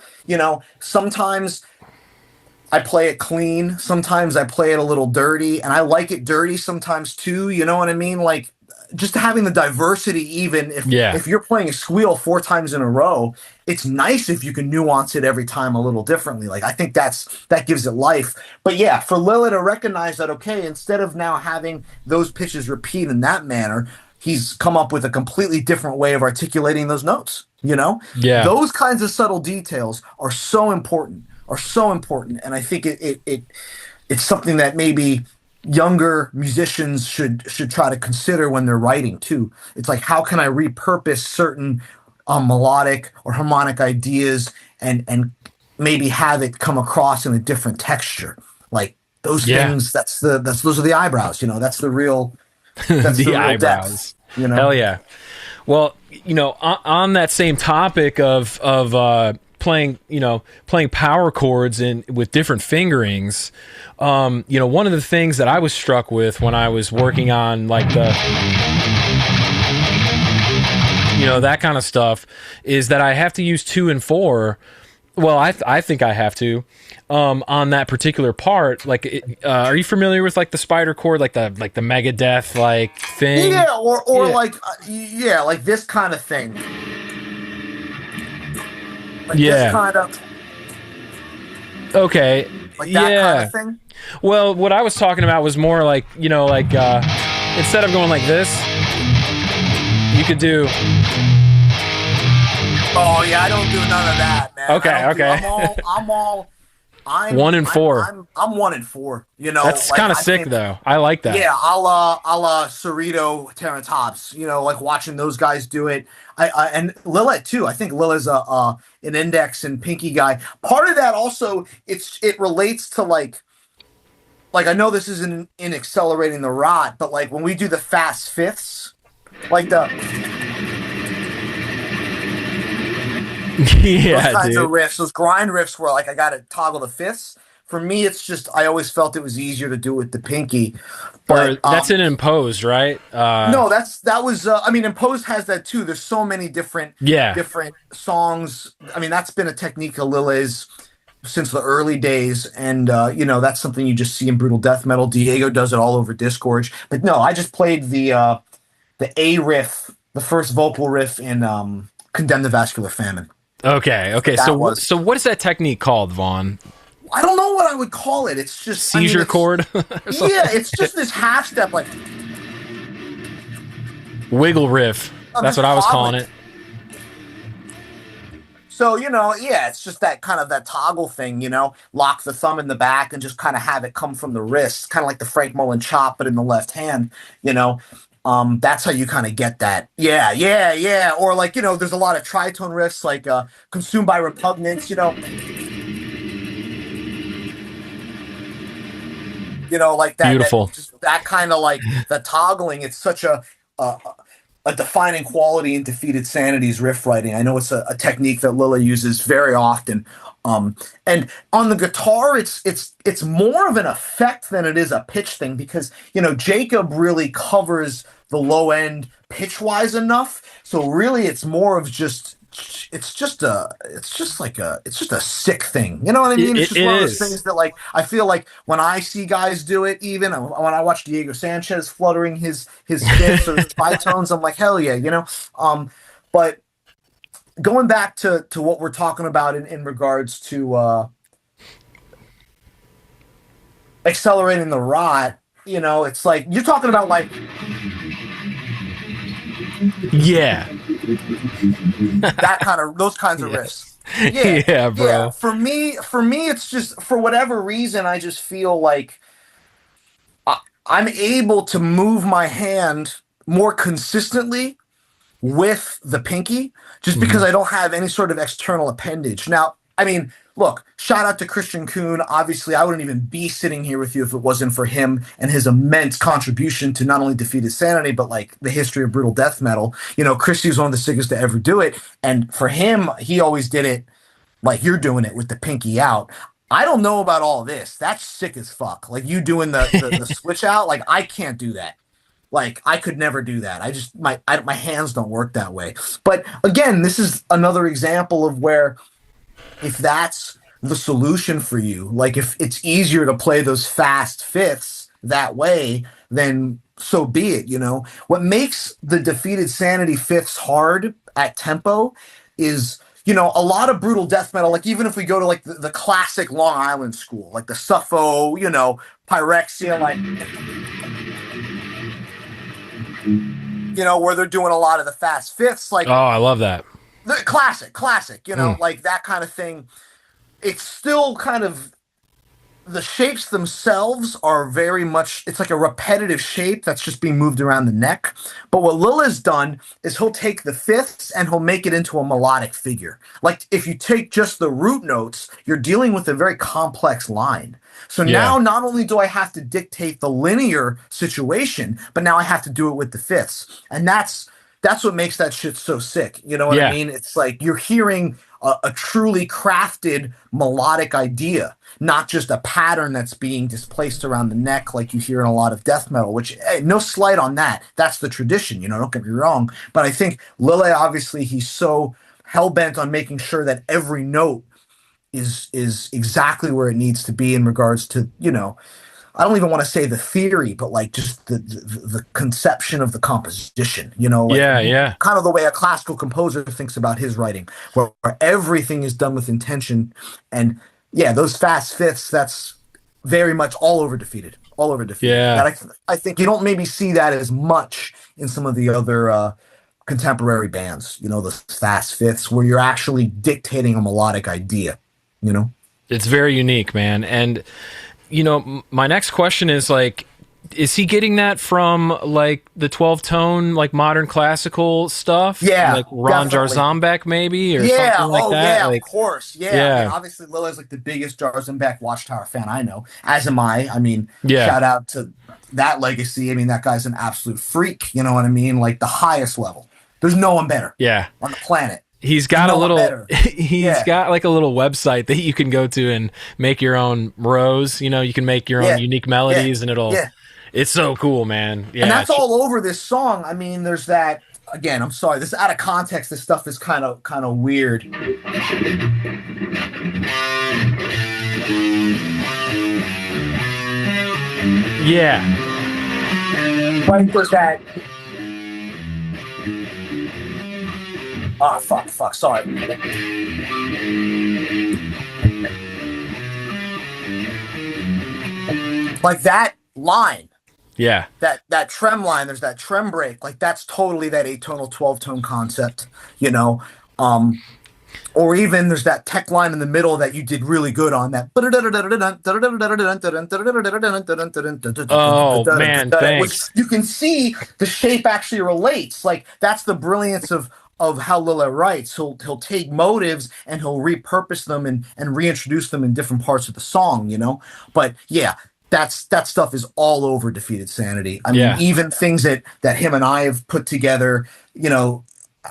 sometimes I play it clean, sometimes I play it a little dirty, and I like it dirty sometimes too. You know what I mean? Like just having the diversity, even yeah. if you're playing a squeal 4 times in a row, it's nice if you can nuance it every time a little differently. Like I think that gives it life. But yeah, for Lila to recognize that, okay, instead of now having those pitches repeat in that manner, he's come up with a completely different way of articulating those notes. Yeah. Those kinds of subtle details are so important, and I think it's something that maybe younger musicians should try to consider when they're writing too. It's like, how can I repurpose certain melodic or harmonic ideas and maybe have it come across in a different texture, like those Yeah. things. Those are the eyebrows. That's the real That's The the real depth, eyebrows. you know? Hell yeah. Well, on that same topic of playing, playing power chords and with different fingerings, one of the things that I was struck with when I was working on like the, that kind of stuff is that I have to use 2 and 4. Well, I think I have to on that particular part. Like, are you familiar with like the spider chord, like the Megadeth like thing? Yeah, or Yeah. like yeah, like this kind of thing. Like this Yeah. kind of Okay. like that kind of Yeah. thing. Well, what I was talking about was more like, instead of going like this, you could do. Oh yeah, I don't do none of that, man. I Okay, don't do. okay. I'm 1 and 4. I'm 1 and 4. You know, That's like kind of I sick can. though. I like that. Yeah, a la Cerrito, Terrence Hobbs. You know, like watching those guys do it. And Lillet too. I think Lilla's an index and pinky guy. Part of that also, it relates to like I know this isn't in accelerating the rot, but like when we do the fast fifths, like those Yeah, kinds of dude. riffs, those grind riffs where like I got to toggle the fifths. For me, it's just I always felt it was easier to do with the pinky, Or but that's an imposed, right? no, that was. I mean, Imposed has that too. There's so many Yeah. different songs. I mean, that's been a technique of Lily's since the early days, and that's something you just see in brutal death metal. Diego does it all over Disgorge. But no, I just played the A riff, the first vocal riff in Condemn the Vascular Famine. Okay. Okay. That So was. so what is that technique called, Vaughn? I don't know what I would call it. It's just. I mean, Seizure chord or yeah, something? it's just this half step, like Wiggle riff. That's this what I was calling toggling. it. So, yeah, it's just that kind of that toggle thing, lock the thumb in the back and just kind of have it come from the wrist, kind of like the Frank Mullen chop, but in the left hand, you know. That's how you kind of get that. Yeah, yeah, yeah. Or like, there's a lot of tritone riffs like Consumed by Repugnance, like that Beautiful. just that kind of like the toggling, it's such a a defining quality in Defeated Sanity's riff writing. I know it's a technique that Lilla uses very often. And on the guitar, it's more of an effect than it is a pitch thing because Jacob really covers the low end pitch wise enough. So really, it's more of just it's just a sick thing. You know what I It, mean? It's it, just it one of those is. things that like I feel like when I see guys do it, even when I watch Diego Sanchez fluttering his fifths or his tritones, I'm like hell yeah. But going back to what we're talking about in regards to accelerating the rot, it's like you're talking about like Yeah. that kind of those kinds of riffs. Yes. Yeah, Yeah, yeah. bro. For me, it's just for whatever reason, I just feel like I'm able to move my hand more consistently with the pinky just because Mhm. I don't have any sort of external appendage. Now, I mean, look, shout out to Christian Kuhn. Obviously, I wouldn't even be sitting here with you if it wasn't for him and his immense contribution to not only Defeated Sanity, but like the history of brutal death metal. Christy was one of the sickest to ever do it. And for him, he always did it like you're doing it with the pinky out. I don't know about all this. That's sick as fuck. Like you doing the switch out, like I can't do that. Like I could never do that. I just my hands don't work that way. But again, this is another example of where if that's the solution for you, like if it's easier to play those fast fifths that way, then so be it. What makes the Defeated Sanity fifths hard at tempo is a lot of brutal death metal. Like even if we go to like the classic Long Island school, like the Suffo, Pyrexia, like where they're doing a lot of the fast fifths, Oh, like I love that. the classic, Mm. like that kind of thing. It's still kind of the shapes themselves are very much, it's like a repetitive shape that's just being moved around the neck. But what Lil has done is he'll take the fifths and he'll make it into a melodic figure. Like if you take just the root notes, you're dealing with a very complex line. So Yeah. now not only do I have to dictate the linear situation, but now I have to do it with the fifths. And that's what makes that shit so sick. You know what I Yeah. mean? It's like you're hearing a truly crafted melodic idea, not just a pattern that's being displaced around the neck like you hear in a lot of death metal, which, hey, no slight on that. That's the tradition, don't get me wrong. But I think Lille, obviously, he's so hell-bent on making sure that every note is exactly where it needs to be in regards to, I don't even want to say the theory, but like just the conception of the composition, like Yeah. Yeah. kind of the way a classical composer thinks about his writing, where everything is done with intention. And yeah, those fast fifths, that's very much all over Defeated, all over Defeated. Yeah. That I think you don't maybe see that as much in some of the other contemporary bands, the fast fifths where you're actually dictating a melodic idea, you know? It's very unique, man. And my next question is like, is he getting that from like the 12 tone, like modern classical stuff? Yeah, Like Ron definitely. Jarzombek maybe or Yeah, something like oh that? yeah, of Like, course. Yeah. I mean, yeah, obviously Lilla's like the biggest Jarzenbach Watchtower fan I know, as am I. I mean, yeah, shout out to that legacy. I mean, that guy's an absolute freak, you know what I mean? Like the highest level. There's no one better yeah. on the planet. He's There's got a no one little, better. he's Yeah. got like a little website that you can go to and make your own rows. You can make your own Yeah. unique Yeah. melodies and Yeah. it's so cool, man. And Yeah. that's all over this song. I mean, there's that again, I'm sorry, this is out of context. This stuff is kind of weird. Yeah. Right, there's that. Oh, fuck, sorry. Like that line, Yeah. that trem line, there's that trem break, like that's totally that atonal 12 tone concept, you know. Or even there's that tech line in the middle that you did really good on that. Oh, man, Which thanks. you can see the shape actually relates. Like that's the brilliance of how Lilla writes. He'll take motives and he'll repurpose them and reintroduce them in different parts of the song, But yeah, that stuff is all over Defeated Sanity. I mean, Yeah. even things that him and I have put together,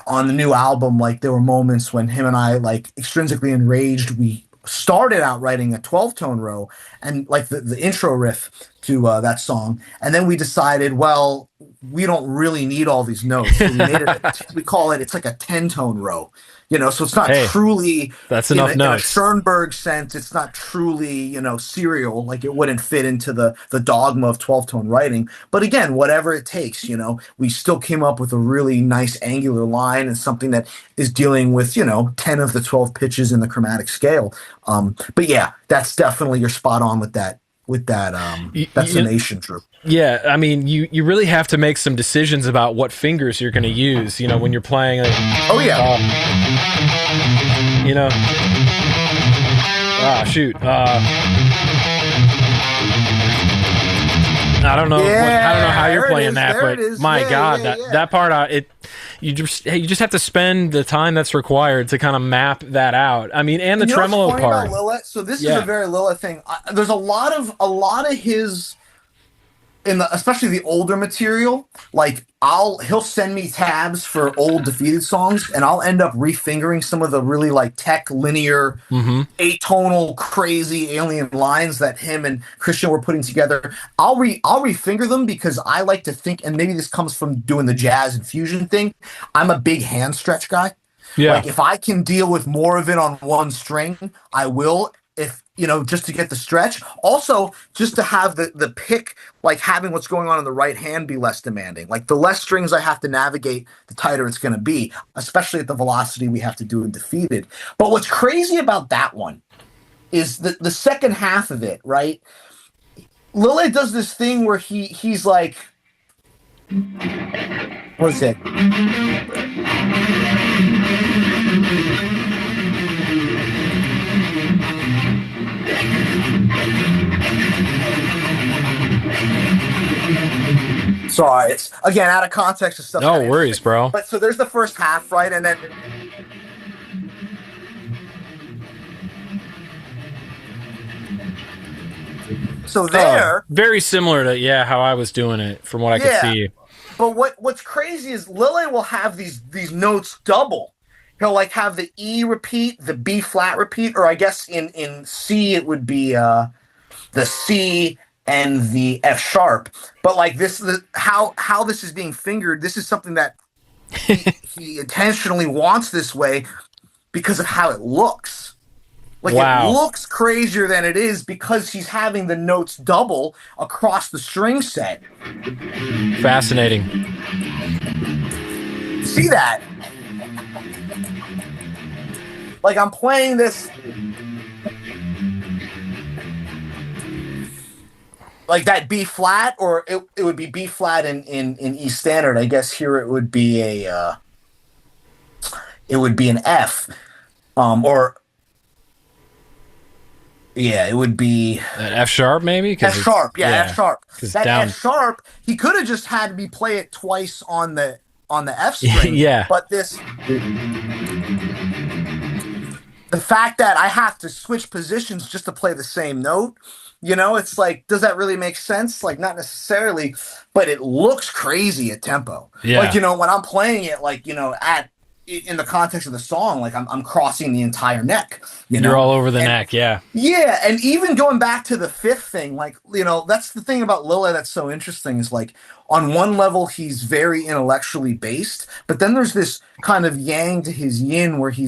on the new album, like there were moments when him and I, like extrinsically enraged, we started out writing a 12 tone row and like the intro riff to that song, and then we decided, well, we don't really need all these notes, so we made it we call it, it's like a 10 tone row, so it's not Hey, truly that's in enough in a notes. Schoenberg sense, it's not truly, serial, like it wouldn't fit into the dogma of 12 tone writing. But again, whatever it takes, we still came up with a really nice angular line and something that is dealing with, 10 of the 12 pitches in the chromatic scale. But yeah, that's definitely, you're spot on with that, that's the nation, Drew. Yeah, I mean, you really have to make some decisions about what fingers you're going to use, when you're playing. Oh yeah. Shoot. I don't know. I don't know how you're playing that, but my God, that part, you just have to spend the time that's required to kind of map that out. I mean, and the tremolo part. So this is a very Lilla thing. There's a lot of his, especially the older material, like he'll send me tabs for old Defeated songs, and I'll end up refingering some of the really like tech linear, atonal, crazy alien lines that him and Christian were putting together. I'll refinger them because I like to think, and maybe this comes from doing the jazz and fusion thing. I'm a big hand stretch guy. Yeah. Like if I can deal with more of it on one string, I will. If just to get the stretch, also just to have the pick, like having what's going on in the right hand be less demanding. Like the less strings I have to navigate, the tighter it's going to be, especially at the velocity we have to do in Defeated. But what's crazy about that one is the second half of it, right? Lille does this thing where he's like, what is it? Sorry, it's again out of context of stuff No kind of worries, interesting. bro. But so there's the first half, right? And then so Oh, there, very similar to how I was doing it from what I could yeah. see. But what's crazy is Lille will have these notes double. He'll like have the E repeat, the B flat repeat, or I guess in C it would be the C and the F sharp. But like how this is being fingered, this is something that he intentionally wants this way because of how it looks. Like it Wow, looks crazier than it is because he's having the notes double across the string set. fascinating. See that? Like I'm playing this like that B flat, or it would be B flat in E standard. I guess here it would be an F. Or yeah, it would be An F sharp maybe F because it's sharp. Yeah, F sharp. because That down. F sharp, he could have just had me play it twice on the F string. Yeah, But the fact that I have to switch positions just to play the same note, it's like, does that really make sense? Like, not necessarily, but it looks crazy at tempo. Like, yeah. when I'm playing it, like, in the context of the song, like I'm crossing the entire neck, You're all over the and neck. Yeah, yeah, and even going back to the fifth thing, like, that's the thing about Lille that's so interesting is like on one level he's very intellectually based, but then there's this kind of yang to his yin where he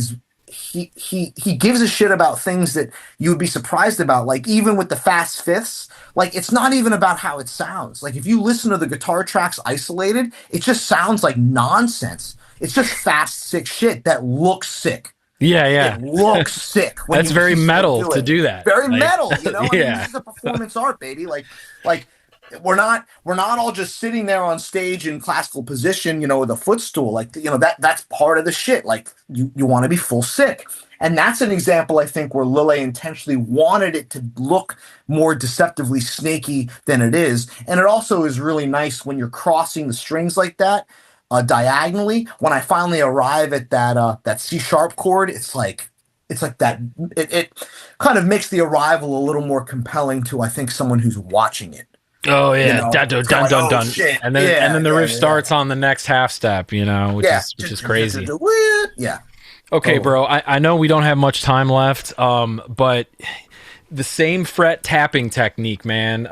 gives a shit about things that you would be surprised about. Like even with the fast fifths, like it's not even about how it sounds. Like if you listen to the guitar tracks isolated, it just sounds like nonsense. It's just fast, sick shit that looks sick. yeah, It yeah. looks sick when That's you very see someone metal do to it. do that. Very Like, metal, I mean, yeah, this is a performance art, baby. Like we're not all just sitting there on stage in classical position, with a footstool. Like, that's part of the shit. Like you want to be full sick. And that's an example, I think, where Lille intentionally wanted it to look more deceptively snaky than it is. And it also is really nice when you're crossing the strings like that, diagonally. When I finally arrive at that C sharp chord, it's like that. It kind of makes the arrival a little more compelling to, I think, someone who's watching it. oh yeah, dun dun It's kind dun of like, dun oh dun, shit, and then the yeah, riff yeah, yeah, starts on the next half step, which yeah, is crazy. yeah, Okay, totally. bro, I know we don't have much time left, but the same fret tapping technique, man.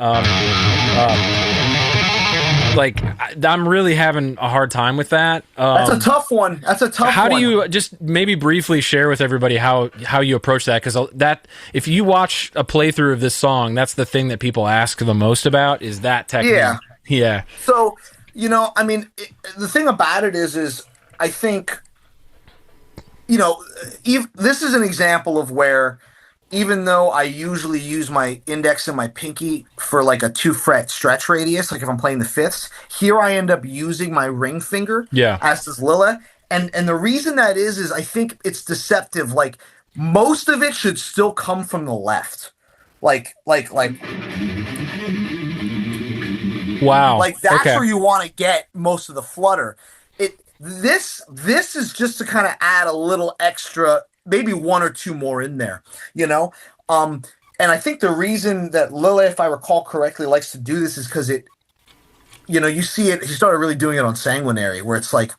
Like I'm really having a hard time with that. That's a tough one. That's a tough How do one. you just maybe briefly share with everybody how you approach that? Because that if you watch a playthrough of this song, that's the thing that people ask the most about is that Yeah. technique. Yeah, So, I mean, the thing about it is I think, this is an example of where even though I usually use my index and my pinky for like a 2 fret stretch radius, like if I'm playing the fifths, here I end up using my ring finger, yeah, as does Lilla. And the reason that is I think it's deceptive. Like most of it should still come from the left. Like wow. like that's Okay, where you want to get most of the flutter. This is just to kind of add a little extra, maybe one or two more in there, you know. Um, and I think the reason that Lille, if I recall correctly, likes to do this is because you see it. He started really doing it on Sanguinary, where it's like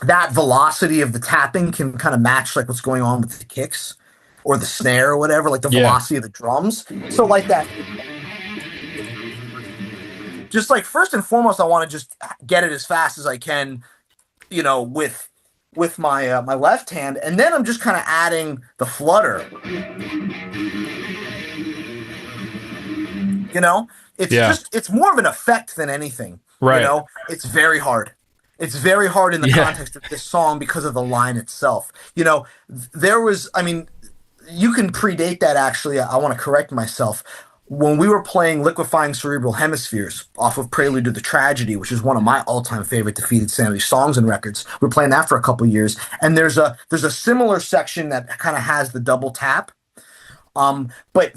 that velocity of the tapping can kind of match like what's going on with the kicks or the snare or whatever, like the yeah, velocity of the drums. So like that, just like first and foremost, I want to just get it as fast as I can, with my left hand, and then I'm just kind of adding the flutter. It's yeah, just it's more of an effect than anything. right, It's very hard. It's very hard in the yeah. context of this song because of the line itself. There was, I mean, you can predate that actually. I want to correct myself. When we were playing Liquefying Cerebral Hemispheres off of Prelude to the Tragedy, which is one of my all-time favorite Defeated Sanity songs and records, we were playing that for a couple years, and there's a similar section that kind of has the double tap, but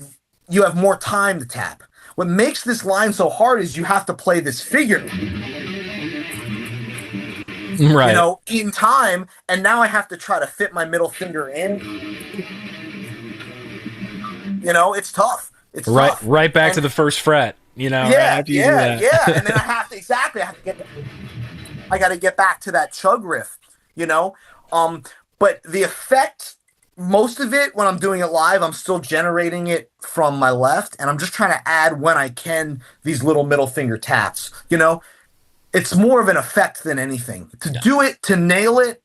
you have more time to tap. What makes this line so hard is you have to play this figure. Right. in time, and now I have to try to fit my middle finger in. It's tough. It's Right. tough. Right back to And the first fret. Right yeah, after you do yeah, that. yeah. And then I got to get back to that chug riff, you know? Um, but the effect, most of it when I'm doing it live, I'm still generating it from my left, and I'm just trying to add when I can these little middle finger taps, It's more of an effect than anything. To do it, to nail it,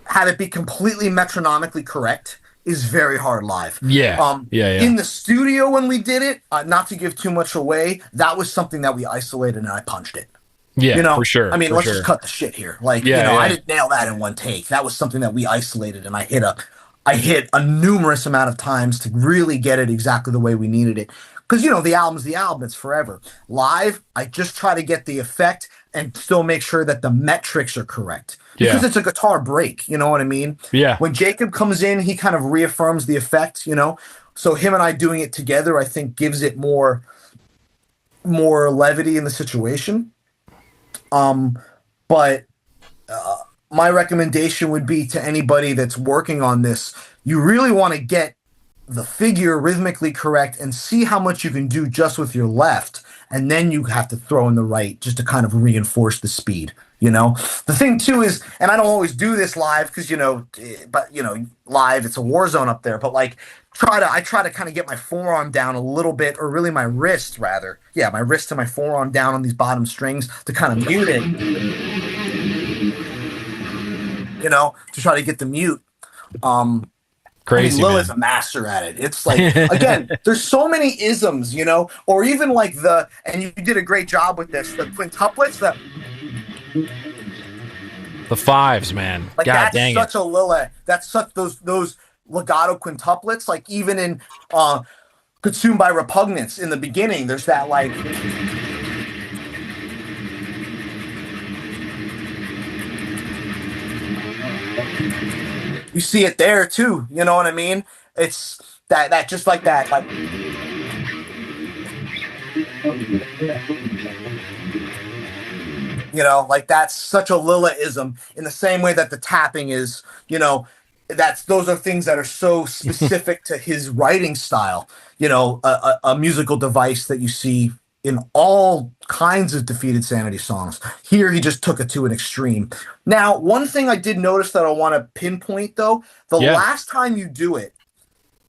have it be completely metronomically correct is very hard live. Yeah. Yeah. Yeah. In the studio when we did it, not to give too much away, that was something that we isolated and I punched it. Yeah. For I sure. mean, For let's just sure. cut the shit here. Like, Yeah. I Yeah. didn't nail that in one take. That was something that we isolated and I hit a numerous amount of times to really get it exactly the way we needed it. Because, the album's the album, it's forever. Live, I just try to get the effect and still make sure that the metrics are correct. Because Yeah. it's a guitar break, you know what I mean? Yeah. When Jacob comes in, he kind of reaffirms the effect. So him and I doing it together, I think gives it more levity in the situation. But my recommendation would be to anybody that's working on this, you really want to get the figure rhythmically correct and see how much you can do just with your left. And then you have to throw in the right just to kind of reinforce the speed. The thing too is, and I don't always do this live because, live, it's a war zone up there, but like, I try to kind of get my forearm down a little bit, or really my wrist rather. Yeah, my wrist and my forearm down on these bottom strings to kind of mute it, to try to get the mute. Crazy, Lil is man. a master at it. It's like, again, there's so many isms, or even like and you did a great job with this, the quintuplets, The fives, man. like God that's dang it. such a Lil, that's such those legato quintuplets, like even in Consumed by Repugnance in the beginning, there's that like, you see it there too, you know what I mean? It's that just like that, like, like that's such a Lila-ism in the same way that the tapping is, those are things that are so specific to his writing style, a musical device that you see in all kinds of Defeated Sanity songs. Here, he just took it to an extreme. Now, one thing I did notice that I want to pinpoint, though, the Yeah. last time you do it,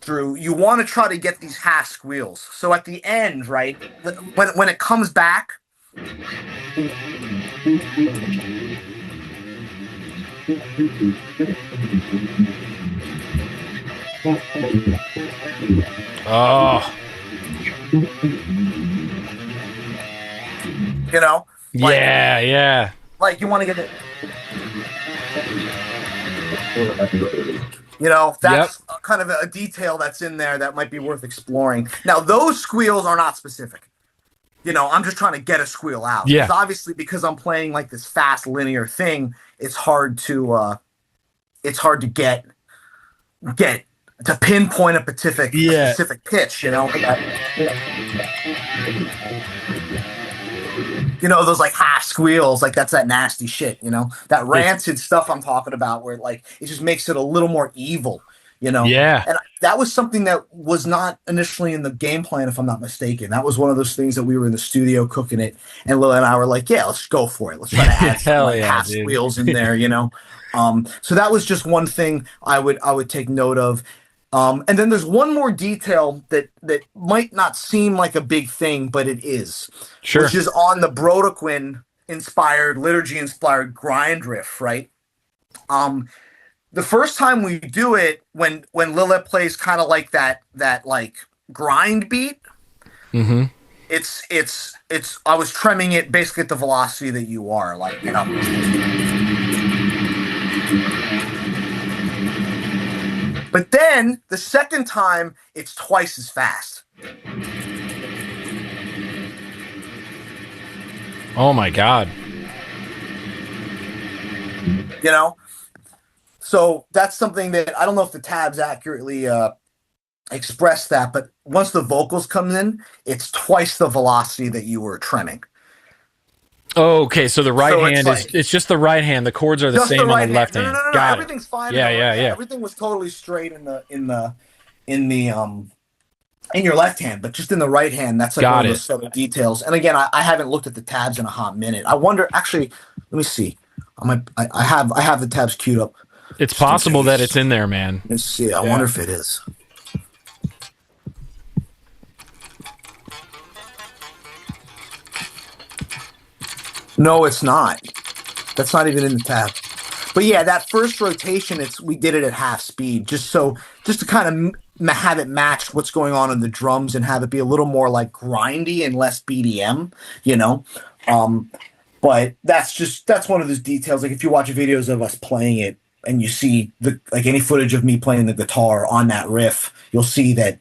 Drew, you want to try to get these half squeals. So at the end, right, when it comes back, Oh. like, Yeah. Yeah. like you want to get it. That's kind of a detail that's in there that might be worth exploring. Now, those squeals are not specific. I'm just trying to get a squeal out. Yeah. Because obviously, because I'm playing like this fast linear thing, it's hard to get to pinpoint a specific pitch. Those like half squeals, like that's that nasty shit. That rancid stuff I'm talking about, where like it just makes it a little more evil. Yeah. And that was something that was not initially in the game plan, if I'm not mistaken. That was one of those things that we were in the studio cooking it, and Lil and I were like, "Yeah, let's go for it. Let's try to add some Hell like yeah, half dude. squeals in there." So that was just one thing I would take note of. And then there's one more detail that might not seem like a big thing, but it is, Sure. which is on the Brodequin inspired, liturgy inspired grind riff, right? The first time we do it, when Lilith plays kind of like that like grind beat, Mm-hmm. it's I was tremming it basically at the velocity that you are, like, But then the second time, it's twice as fast. Oh my God. So that's something that I don't know if the tabs accurately express that, but once the vocals come in, it's twice the velocity that you were tremming. Oh, okay. So the right So it's hand is like it's just the right hand. The chords are the just the same on the right hand. left No, no, hand. no, no, no. Got it. Everything's fine in Yeah, the right. yeah, Yeah, yeah. everything was totally straight in the in your left hand, but just in the right hand, that's like one Got of it. those subtle details. And again, I haven't looked at the tabs in a hot minute. I wonder. Actually, let me see. I have the tabs queued up It's just in possible that it's case. in there, man. Let's see. I wonder Yeah. if it is. No, it's not. That's not even in the tab. But yeah, that first rotation, it's we did it at half speed, just to kind of have it match what's going on in the drums and have it be a little more like grindy and less BDM, you know. Um, but that's one of those details. Like if you watch videos of us playing it and you see the like any footage of me playing the guitar on that riff, you'll see that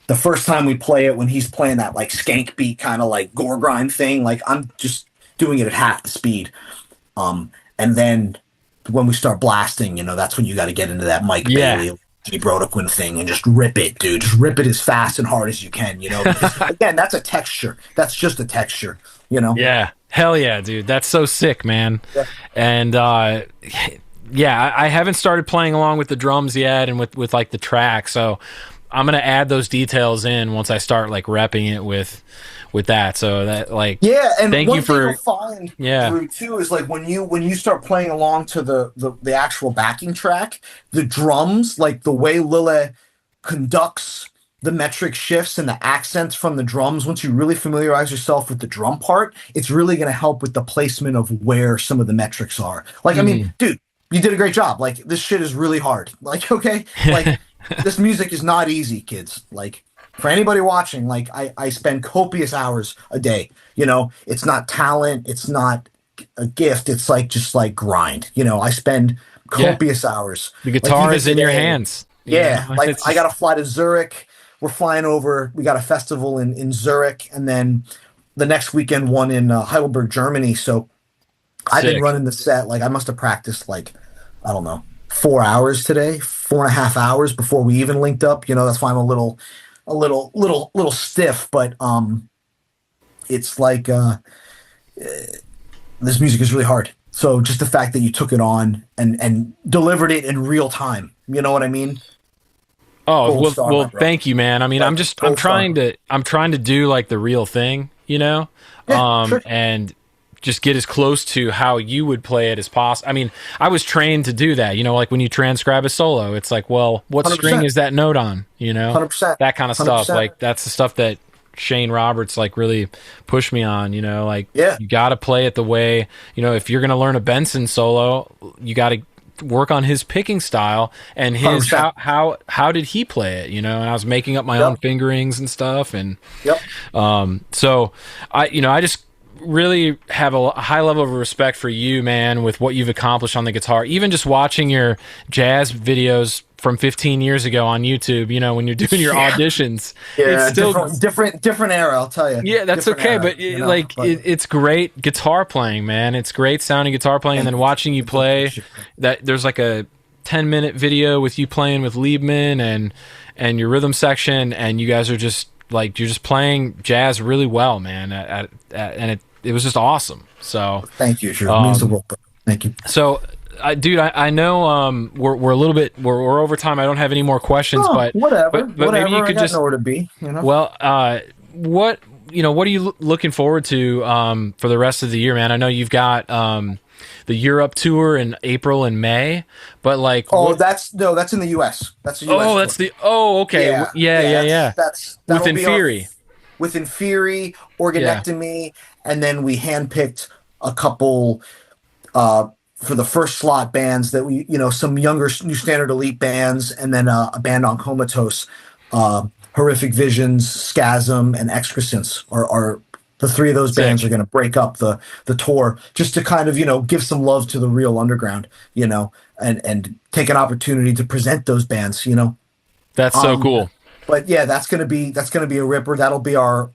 the first time we play it when he's playing that like skank beat kind of like gore grind thing, like I'm just doing it at half the speed. And then when we start blasting, that's when you got to get into that Mike Yeah. Bailey, G. Brodequin thing and just rip it, dude. Just rip it as fast and hard as you can, because again, that's a texture. That's just a texture. Yeah. Hell yeah, dude. That's so sick, man. Yeah. And yeah, I haven't started playing along with the drums yet and with like the track, so I'm gonna add those details in once I start like repping it with that. So that like Yeah, and thank one you thing you'll for find, yeah. Drew, too, is like when you start playing along to the actual backing track, the drums, like the way Lille conducts the metric shifts and the accents from the drums, once you really familiarize yourself with the drum part, it's really going to help with the placement of where some of the metrics are. Like, I mean, Mm. dude, you did a great job. Like, this shit is really hard. Like, okay, like this music is not easy, kids. Like, for anybody watching, like I spend copious hours a day. It's not talent, it's not a gift, it's like just like grind. I spend Yeah. copious hours. The Like guitar even is in your today, hands. yeah, like It's I just gotta fly to Zurich. We're flying over, we got a festival in Zurich, and then the next weekend one in Heidelberg, Germany. So I've been sick. running the set, like I must have practiced like, I don't know, 4 hours today, 4.5 hours before we even linked up. That's why I'm a little stiff, but it's like this music is really hard. So just the fact that you took it on and delivered it in real time, you know what I mean? Oh, Gold well, star, my well, bro. thank you, man. I mean, Like I'm gold star. I'm trying to do like the real thing, Yeah, sure. and just get as close to how you would play it as possible. I mean, I was trained to do that, like when you transcribe a solo, it's like, well, what string 100%. is that note on, 100%. that kind of stuff. 100%. Like that's the stuff that Shane Roberts like really pushed me on, like Yeah, you got to play it the way, if you're going to learn a Benson solo, you got to work on his picking style and his 100%. how did he play it, and I was making up my own Yep. fingerings and stuff, and Yep. so I just really have a high level of respect for you, man, with what you've accomplished on the guitar. Even just watching your jazz videos from 15 years ago on YouTube, when you're doing your Yeah. auditions, it's Yeah, still different era, I'll tell you. yeah, that's Different okay, era, but but it's great guitar playing, man. It's great sounding guitar playing, and thank then you. watching you play. That there's like a 10-minute video with you playing with Liebman and your rhythm section, and you guys are just like you're just playing jazz really well, man. And it was just awesome. So Thank you, Drew. It means the world, bro. Thank you. so. Dude, I know we're a little bit we're over time. I don't have any more questions, Oh, but whatever, but maybe you whatever. I could got just nowhere to be. well, what what are you looking forward to for the rest of the year, man? I know you've got the Europe tour in April and May, but like, Oh, that's in the U.S. That's a U.S. oh, tour. that's the okay, Yeah, yeah, yeah. yeah, That's yeah, that's with that'll be our Inferi, with Inferi, yeah, Organectomy, and then we handpicked a couple for the first slot bands that some younger New Standard Elite bands, and then a band on Comatose, Horrific Visions, Scasm, and Excrescence are the three of those bands are sick. going to break up the tour just to kind of give some love to the real underground, and take an opportunity to present those bands. That's so Um, cool. but yeah, that's gonna be a ripper. That'll be our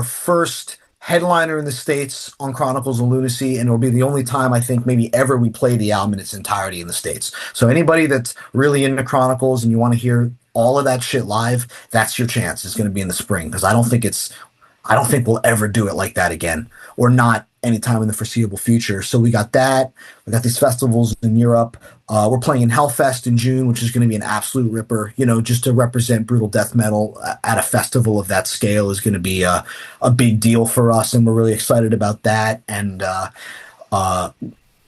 first headliner in the States on Chronicles of Lunacy, and it'll be the only time I think maybe ever we play the album in its entirety in the States. So anybody that's really into Chronicles and you want to hear all of that shit live, that's your chance. It's gonna be in the spring because I don't think it's I don't think we'll ever do it like that again, or not anytime in the foreseeable future. So we got that. We got these festivals in Europe. We're playing in Hellfest in June, which is going to be an absolute ripper. You know, just to represent brutal death metal at a festival of that scale is going to be a big deal for us, and we're really excited about that. And uh,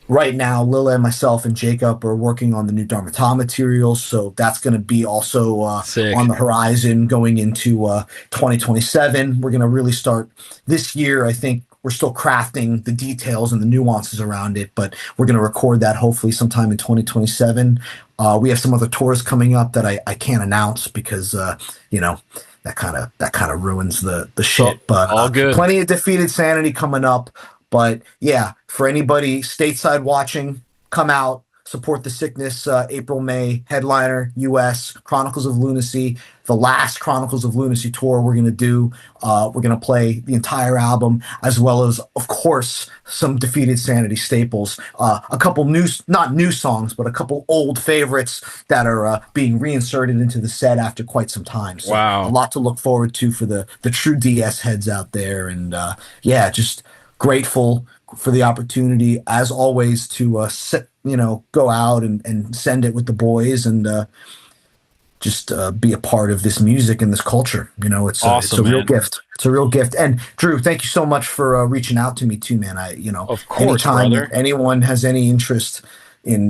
right now, Lila and myself and Jacob are working on the new Dharmata material, so that's going to be also on Sick. the horizon going into 2027. We're going to really start this year. I think we're still crafting the details and the nuances around it, but we're going to record that hopefully sometime in 2027. We have some other tours coming up that I can't announce because you know, that kind of ruins the So, shit. But all good. plenty of Defeated Sanity coming up. But yeah, for anybody stateside watching, come out, support the sickness. April, May, headliner, US, Chronicles of Lunacy, the last Chronicles of Lunacy tour we're going to do. We're going to play the entire album, as well as, of course, some Defeated Sanity staples. A couple new, not new songs, but a couple old favorites that are being reinserted into the set after quite some time. So a Wow. lot to look forward to for the true DS heads out there. And yeah, just grateful for the opportunity as always to go out and send it with the boys and just be a part of this music and this culture. You know, it's a Awesome, real man. gift. It's a real gift. And Drew, thank you so much for reaching out to me too, man. Of course, Anytime that brother. anyone has any interest in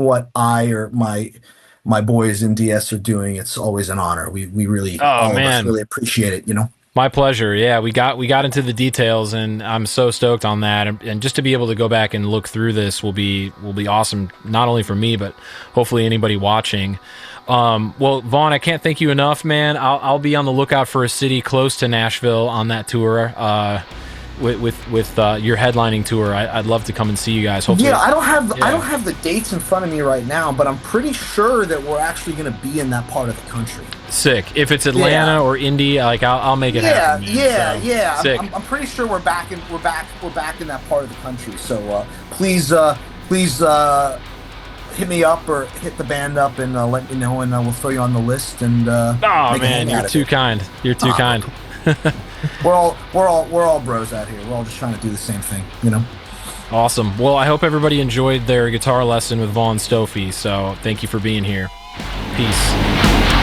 what I or my boys in DS are doing, it's always an honor. We really, Oh all of us man. really appreciate it, you know. My pleasure. Yeah, we got into the details, and I'm so stoked on that. And just to be able to go back and look through this will be awesome. Not only for me, but hopefully anybody watching. Well, Vaughn, I can't thank you enough, man. I'll be on the lookout for a city close to Nashville on that tour. With your headlining tour, I'd love to come and see you guys. Yeah, Hopefully, I yeah. don't have the dates in front of me right now, but I'm pretty sure that we're actually going to be in that part of the country. Sick. If it's Yeah, Atlanta or Indy, like I'll make it yeah, happen, man. yeah, So yeah. sick. I'm pretty sure we're back in that part of the country. So please hit me up or hit the band up and let me know, and we'll throw you on the list and Oh make a man, hang you're out of too it. kind. You're too Ah, kind. look, we're all bros out here. We're all just trying to do the same thing, you know. Awesome. Well, I hope everybody enjoyed their guitar lesson with Vaughn Stoffey. So thank you for being here. Peace.